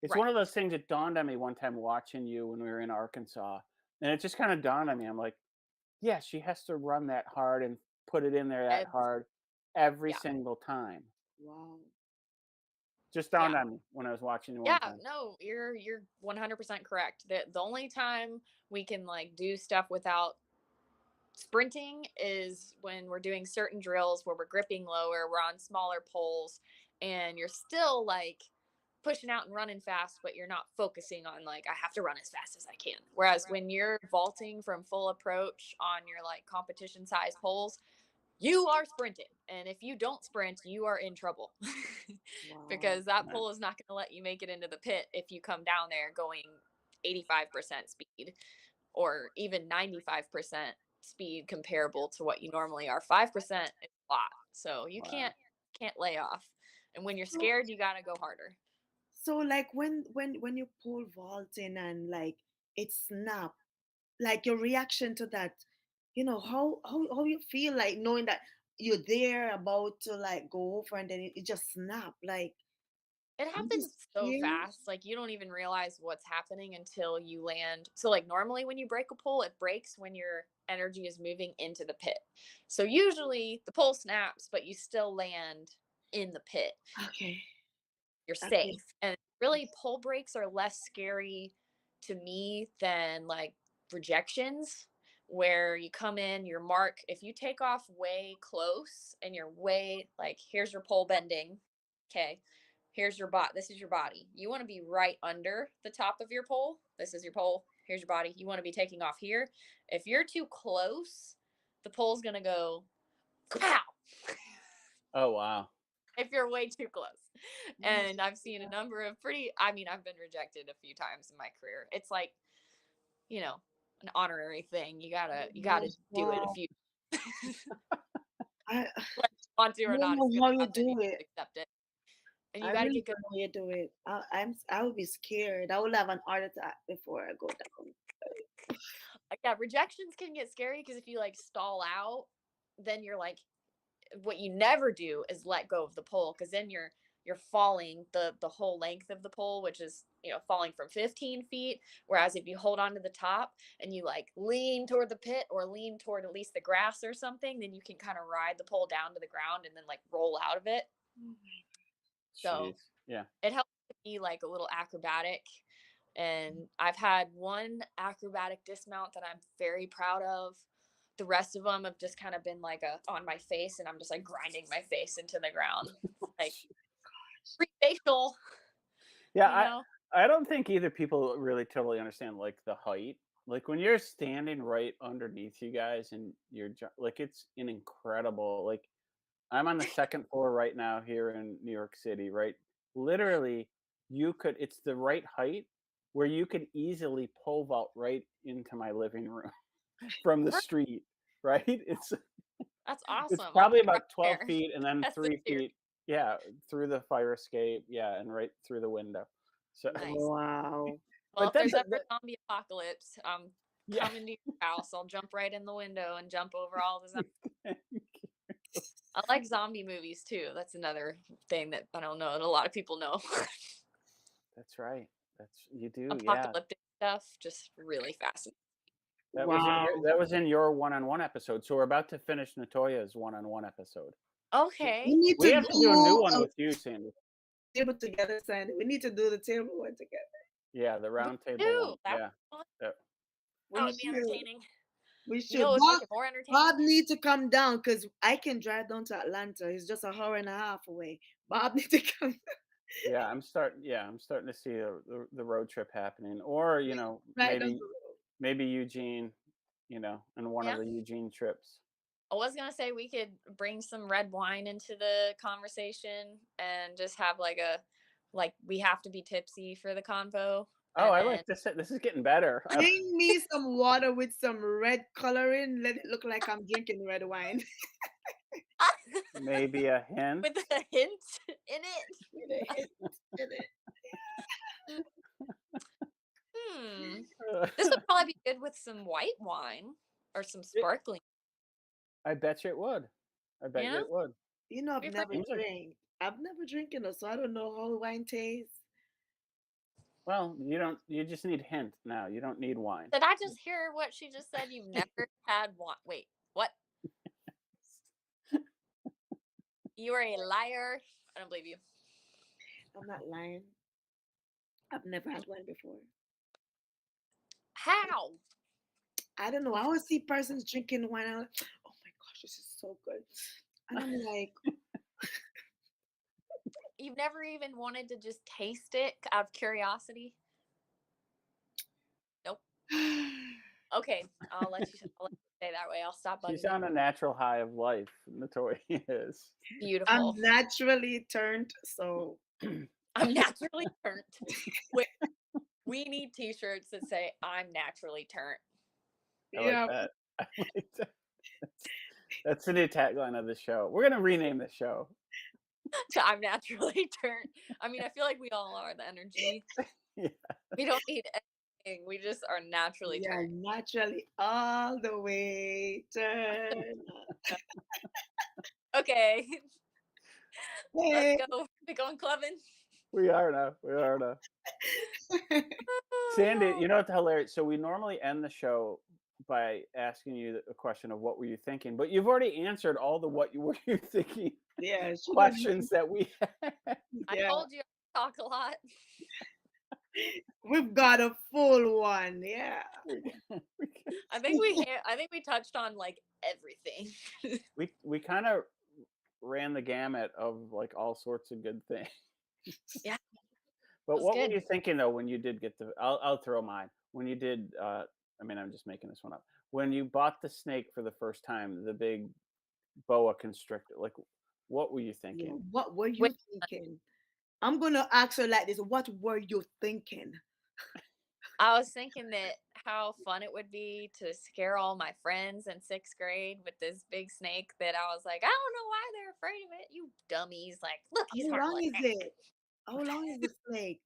S1: It's
S3: right.
S1: one of those things that dawned on me one time watching you when we were in Arkansas. And it just kind of dawned on me. I'm like, yeah, she has to run that hard and put it in there that
S3: Ev-
S1: hard every
S3: yeah,
S1: single time.
S2: Wow.
S1: Just
S3: yeah,
S1: dawned on me when I was watching you one
S3: yeah.
S1: time.
S3: No, you're 100% correct. The only time we can like do stuff without sprinting is when we're doing certain drills where we're gripping lower, we're on smaller poles, and you're still like pushing out and running fast, but you're not focusing on like, I have to run as fast as I can. Whereas when you're vaulting from full approach on your like competition size poles, you are sprinting. And if you don't sprint, you are in trouble
S2: Wow.
S3: because that
S1: Right.
S3: pole is not going to let you make it into the pit if you come down there going 85% speed or even 95% speed comparable to what you normally are. 5% is a lot. So you
S1: Wow.
S3: can't lay off. And when you're
S2: So,
S3: scared, you got to go harder.
S2: so like when you pull vaulting and like it snap, like your reaction to that, how you feel like knowing that you're there about to like go over and then it just snap. Like
S3: It
S2: you just
S3: happens so
S2: scared.
S3: fast. Like you don't even realize what's happening until you land. So like normally when you break a pole, it breaks when your energy is moving into the pit. So usually the pole snaps, but you still land in the pit.
S2: Okay.
S3: You're
S2: Okay.
S3: safe. And really pole breaks are less scary to me than like rejections where you come in, your mark, if you take off way close and you're way like here's your pole bending. Okay. Here's your bot. This is your body. You want to be right under the top of your pole. This is your pole. Here's your body. You want to be taking off here. If you're too close the pole's gonna go pow
S1: Oh wow.
S3: if you're way too close. And I've seen a number of I've been rejected a few times in my career. It's like, an honorary thing. You gotta do it if you
S2: I
S3: want to or
S2: don't
S3: not.
S2: know
S3: It's good
S2: how you
S3: enough, then you
S2: do it.
S3: accept it. And
S2: I
S3: you gotta
S2: really
S3: get good.
S2: don't know how you do it. I would be scared. I would have an heart attack before I go down.
S3: Yeah, rejections can get scary because if you like stall out, then you're like, what you never do is let go of the pole, because then you're falling the whole length of the pole, which is falling from 15 feet. Whereas if you hold on to the top and you like lean toward the pit or lean toward at least the grass or something, then you can kind of ride the pole down to the ground and then like roll out of it. So
S1: Jeez. Yeah.
S3: it helps to be like a little acrobatic. And I've had one acrobatic dismount that I'm very proud of. The rest of them have just kind of been like on my face, and I'm just like grinding my face into the ground, like free facial.
S1: Yeah, I don't think either people really totally understand like the height. Like when you're standing right underneath you guys and like it's an incredible, like I'm on the second floor right now here in New York City, right? Literally, it's the right height where you could easily pole vault right into my living room from the street, right?
S3: That's
S1: It's
S3: awesome.
S1: probably
S3: Right
S1: about 12
S3: there.
S1: feet and then
S3: That's the
S1: 3
S3: theory.
S1: feet, yeah, through the fire escape, yeah, and right through the window. So,
S3: Nice.
S2: Wow.
S3: Well,
S1: but
S3: if
S1: that's
S3: there's ever a zombie apocalypse,
S1: yeah.
S3: come into your house. I'll jump right in the window and jump over all the zombies. I like zombie movies too. That's another thing that I don't know that a lot of people know.
S1: That's right. You do, yeah.
S3: Apocalyptic stuff, just really fascinating.
S2: Wow.
S1: That was in your one-on-one episode. So we're about to finish Natoya's one-on-one episode.
S3: Okay.
S2: We need
S1: We
S2: to
S1: have to do a new one
S2: do
S1: with you, Sandy.
S2: a table together, Sandy. We need to do the table one together.
S1: Yeah, the round table
S3: Ooh,
S1: one.
S3: that
S1: Yeah.
S3: would be fun.
S1: Yeah.
S2: We
S3: That would be
S2: should.
S3: entertaining.
S2: We
S3: You
S2: should.
S3: know what would make it more entertaining?
S2: Bob needs to come down because I can drive down to Atlanta. It's just an hour and a half away. Bob needs to come.
S1: Yeah, I'm starting to see the road trip happening, or
S2: Right down the road.
S1: maybe Eugene, in one of
S3: Yeah.
S1: the Eugene trips.
S3: I was gonna say we could bring some red wine into the conversation and just have we have to be tipsy for the convo.
S1: Oh, I
S3: And
S1: like this. This is getting better.
S2: Bring me some water with some red coloring. Let it look like I'm drinking red wine.
S1: Maybe a hint.
S3: with a hint in it.
S2: With a hint in it.
S3: This would probably be good with some white wine or some sparkling.
S1: I bet you it would. I bet you it would.
S2: You know, I've
S3: We've
S2: never
S3: heard-
S2: drank. I've never drinking it, so I don't know how wine tastes.
S1: Well, you just need hint now. You don't need wine.
S3: Did I just hear what she just said? You've never had wine. Wait, what? You are a liar. I don't believe you.
S2: I'm not lying. I've never had wine before.
S3: How?
S2: I don't know. I always see persons drinking wine. I'm like, oh my gosh, this is so good. And I'm like,
S3: You've never even wanted to just taste it out of curiosity? Nope. Okay, I'll let you say that way. I'll stop bugging
S1: She's
S3: you.
S1: on a natural high of life. Natoya is.
S3: Beautiful.
S2: I'm naturally turned, so
S3: I'm naturally turned. Wait, we need t-shirts that say I'm naturally turned.
S1: I like that. I like that. That's the new tagline of the show. We're gonna rename the show.
S3: I'm naturally turned. I mean, I feel like we all are the energy.
S1: Yeah.
S3: We don't need anything. We just are naturally
S2: yeah,
S3: turned.
S2: naturally all the way turned.
S3: Okay.
S2: Hey.
S3: Let's go. We're going clubbing.
S1: We are now. Sandy, you know what's hilarious? So we normally end the show by asking you a question of what were you thinking, but you've already answered all the what you were you thinking
S2: Yeah,
S1: questions that we had.
S3: I told you I talk a lot.
S2: We've got a full one. Yeah.
S3: I think we touched on like everything.
S1: we kind of ran the gamut of like all sorts of good things.
S3: Yeah.
S1: But what
S3: good.
S1: were you thinking though when you did get I'll throw mine. When you did I'm just making this one up. when you bought the snake for the first time, the big boa constrictor, like what were you
S2: Yeah.
S1: thinking?
S2: What were
S3: Which
S2: you thinking? I'm gonna ask her like this. What were you thinking?
S3: I was thinking that how fun it would be to scare all my friends in 6th grade with this big snake that I was like, I don't know why they're afraid of it. You dummies. Like, look,
S2: How
S3: he's
S2: long
S3: harmless.
S2: is it? How long is the snake?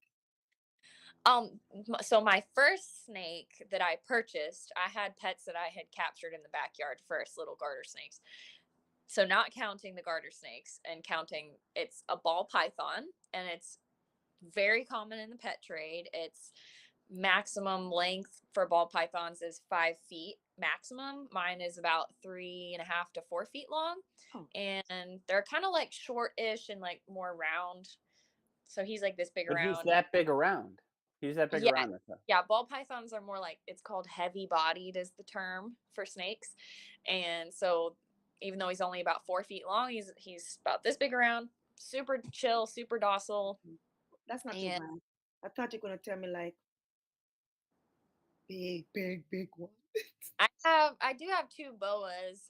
S3: So my first snake that I purchased, I had pets that I had captured in the backyard first, little garter snakes. So not counting the garter snakes and counting, it's a ball python, and it's very common in the pet trade. Its maximum length for ball pythons is 5 feet maximum. Mine is about 3.5 to 4 feet long,
S2: Oh,
S3: and they're kind of like short-ish and like more round. So he's like this big
S1: But he's
S3: around.
S1: that big around. He's that big
S3: Yeah,
S1: around. That's all.
S3: yeah. Ball pythons are more like, it's called heavy bodied is the term for snakes, and so even though he's only about 4 feet long, he's about this big around, super chill, super docile,
S2: that's not too
S3: and
S2: bad. I thought you were gonna tell me like big, big, big one.
S3: I do have two boas.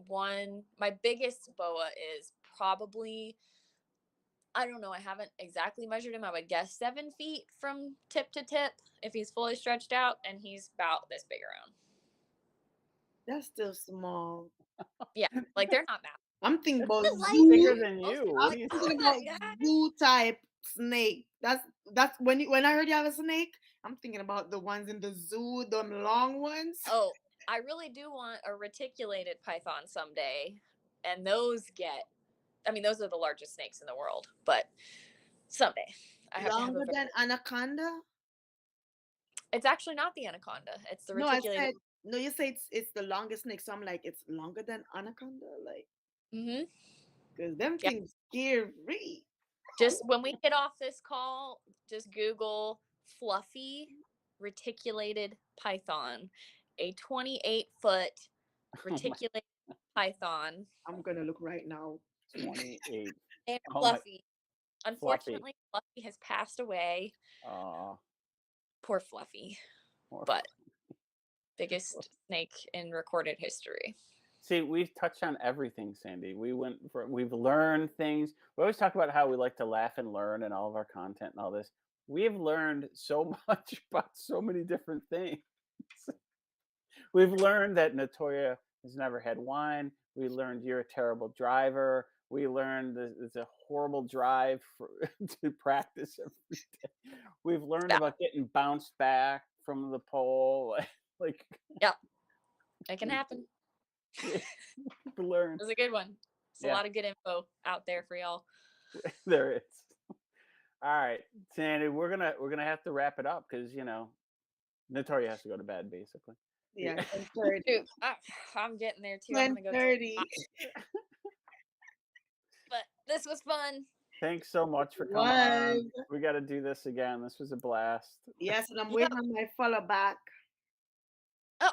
S3: One, my biggest boa is probably, I don't know, I haven't exactly measured him. I would guess 7 feet from tip to tip if he's fully stretched out, and he's about this big around.
S2: That's still small.
S3: Yeah, like they're not massive.
S2: I'm thinking about
S1: He's bigger
S2: zoo.
S1: than
S3: Most
S1: you.
S3: people
S1: What
S2: I'm
S1: do you
S2: thinking
S1: think?
S2: about
S3: yeah.
S2: zoo type snake. That's when I heard you have a snake, I'm thinking about the ones in the zoo, them long ones.
S3: Oh, I really do want a reticulated python someday, and those get. I mean, those are the largest snakes in the world, but someday I have to have a.
S2: Longer than anaconda?
S3: It's actually not the anaconda. It's the
S2: No, I
S3: reticulated.
S2: said no. You say it's the longest snake, so I'm like it's longer than anaconda, like
S3: Mm-hmm.
S2: because them
S3: Yeah.
S2: things scary.
S3: Just when we get off this call, just Google fluffy reticulated python, a 28-foot
S1: Oh my,
S3: reticulated python,
S2: I'm gonna look right now.
S1: 28.
S3: and
S1: Oh my,
S3: Fluffy.
S1: Fluffy.
S3: Unfortunately, Fluffy has passed away.
S1: Oh,
S3: Poor Fluffy,
S1: more
S3: but biggest snake in recorded history.
S1: See, we've touched on everything, Sandy. We've learned things. We always talk about how we like to laugh and learn and all of our content and all this. We've learned so much about so many different things. We've learned that Natoya has never had wine. We learned you're a terrible driver. We learned that it's a horrible drive to practice every day. We've learned
S3: Yeah,
S1: about getting bounced back from the pole. Like,
S3: yeah, it can happen.
S1: we
S3: It
S1: learned.
S3: was a good one. It's a
S1: Yeah,
S3: lot of good info out there for y'all.
S1: there is. All right, Sandy, we're gonna have to wrap it up because Natoya has to go to bed basically.
S2: Yeah, 10:30.
S3: Dude, I'm getting there too. I'm
S2: Ten
S3: gonna go.
S2: thirty.
S3: But this was fun.
S1: Thanks so much for coming
S2: Was.
S1: on. We got to do this again. This was a blast.
S2: Yes, and I'm
S3: Yep.
S2: waiting on my follow back.
S3: Oh,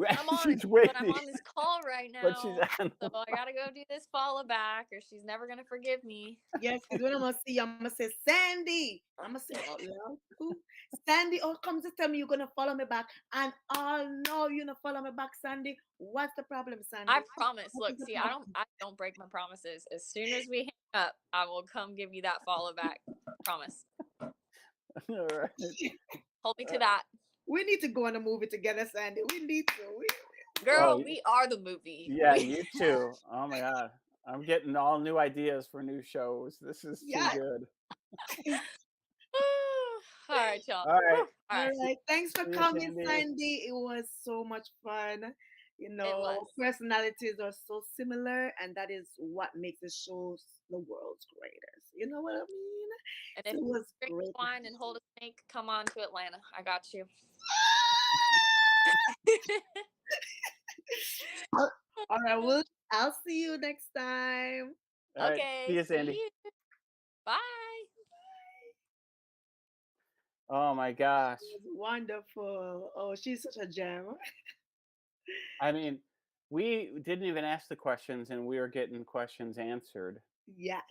S3: I'm on it,
S1: She's
S3: but I'm
S1: waiting,
S3: on this call right
S1: but she's
S3: now.
S1: on.
S3: So I gotta go do this follow back, or she's never gonna forgive me.
S2: Yes, because when I'm gonna see you, I'm gonna say Sandy. I'm gonna say it out loud. Ooh. Sandy, oh, come to tell me you're gonna follow me back, and I'll know you're gonna follow me back, Sandy. What's the problem, Sandy?
S3: I promise.
S2: What
S3: Look,
S2: is the
S3: see,
S2: problem?
S3: I don't break my promises. As soon as we hang up, I will come give you that follow back. Promise.
S1: All right.
S3: Hold me to that.
S2: We need to go on a movie together, Sandy. We need to.
S3: Girl,
S1: Oh,
S3: we are the movie.
S1: yeah, you too. Oh my God. I'm getting all new ideas for new shows. This is too
S2: Yeah.
S1: good.
S3: All right, y'all.
S1: All right.
S3: All
S2: All
S3: right.
S2: right. Thanks for
S1: See you,
S2: coming,
S1: Sandy.
S2: Sandy. It was so much fun. You
S3: It
S2: know,
S3: was.
S2: personalities are so similar, and that is what makes the show the world's greatest. You know what I mean?
S3: And
S2: So
S3: if
S2: it
S3: you
S2: was
S3: drink
S2: great.
S3: wine and hold a snake, come on to Atlanta. I got you.
S2: All right, I'll see you next time.
S1: All right. See
S3: Okay.
S1: you,
S3: See
S1: Sandy.
S3: you. Bye.
S1: Oh my gosh.
S2: It was wonderful. Oh, she's such a gem.
S1: I mean, we didn't even ask the questions and we were getting questions answered,
S2: Yes.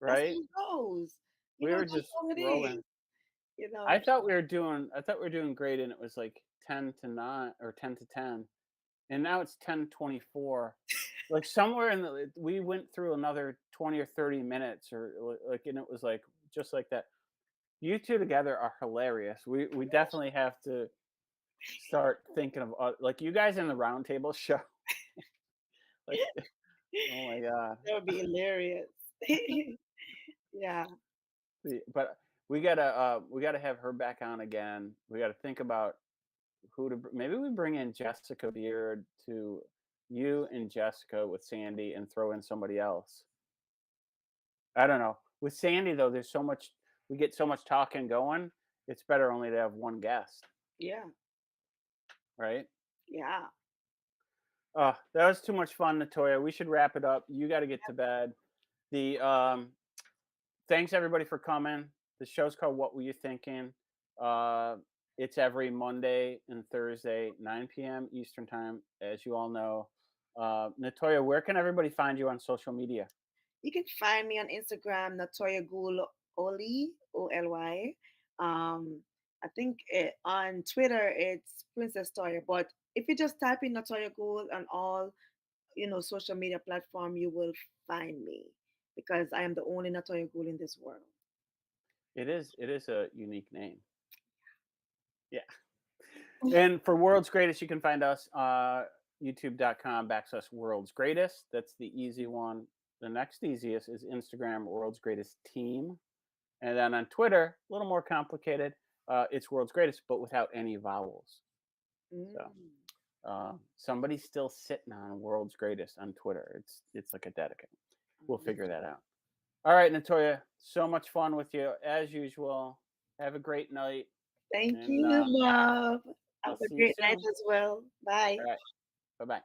S2: That's how
S1: right?
S2: it goes.
S1: We were
S2: That's
S1: just
S2: how it
S1: rolling.
S2: is. You know,
S1: I thought we were doing great and it was like 10 to 9 or 10 to 10. and now it's 10:24. Like somewhere in the we went through another 20 or 30 minutes or like, and it was like just like that. You two together are hilarious. We definitely have to start thinking of like you guys in the roundtable show. Like, oh my god.
S2: That would be hilarious. Yeah.
S1: But we gotta have her back on again. We gotta think about who to maybe we bring in Jessica Beard to you and Jessica with Sandy and throw in somebody else. I don't know. With Sandy though, there's so much we get so much talking going. It's better only to have one guest,
S2: Yeah.
S1: right?
S2: Yeah.
S1: Oh, that was too much fun, Natoya. We should wrap it up. You got to get to bed. The thanks everybody for coming. The show's called What Were You Thinking? Uh, it's every Monday and Thursday, 9 p.m. Eastern time, as you all know. Natoya, where can everybody find you on social media?
S2: You can find me on Instagram, Natoya Goule Oli, Oly. I think on Twitter it's Princess Toya. But if you just type in Natoya Goule on all social media platform, you will find me because I am the only Natoya Goule in this world.
S1: It is a unique name. Yeah. And for World's Greatest, you can find us youtube.com/World's Greatest. That's the easy one. The next easiest is Instagram, World's Greatest Team. And then on Twitter, a little more complicated. It's World's Greatest, but without any vowels. So
S2: Mm.
S1: somebody's still sitting on World's Greatest on Twitter. It's like a dedicate. We'll figure that out. All right, Natoya, so much fun with you as usual. Have a great night,
S2: Thank
S1: and
S2: you, love.
S1: I'll
S2: Have a
S1: see you
S2: great night
S1: soon.
S2: as well. Bye.
S1: All right, bye bye.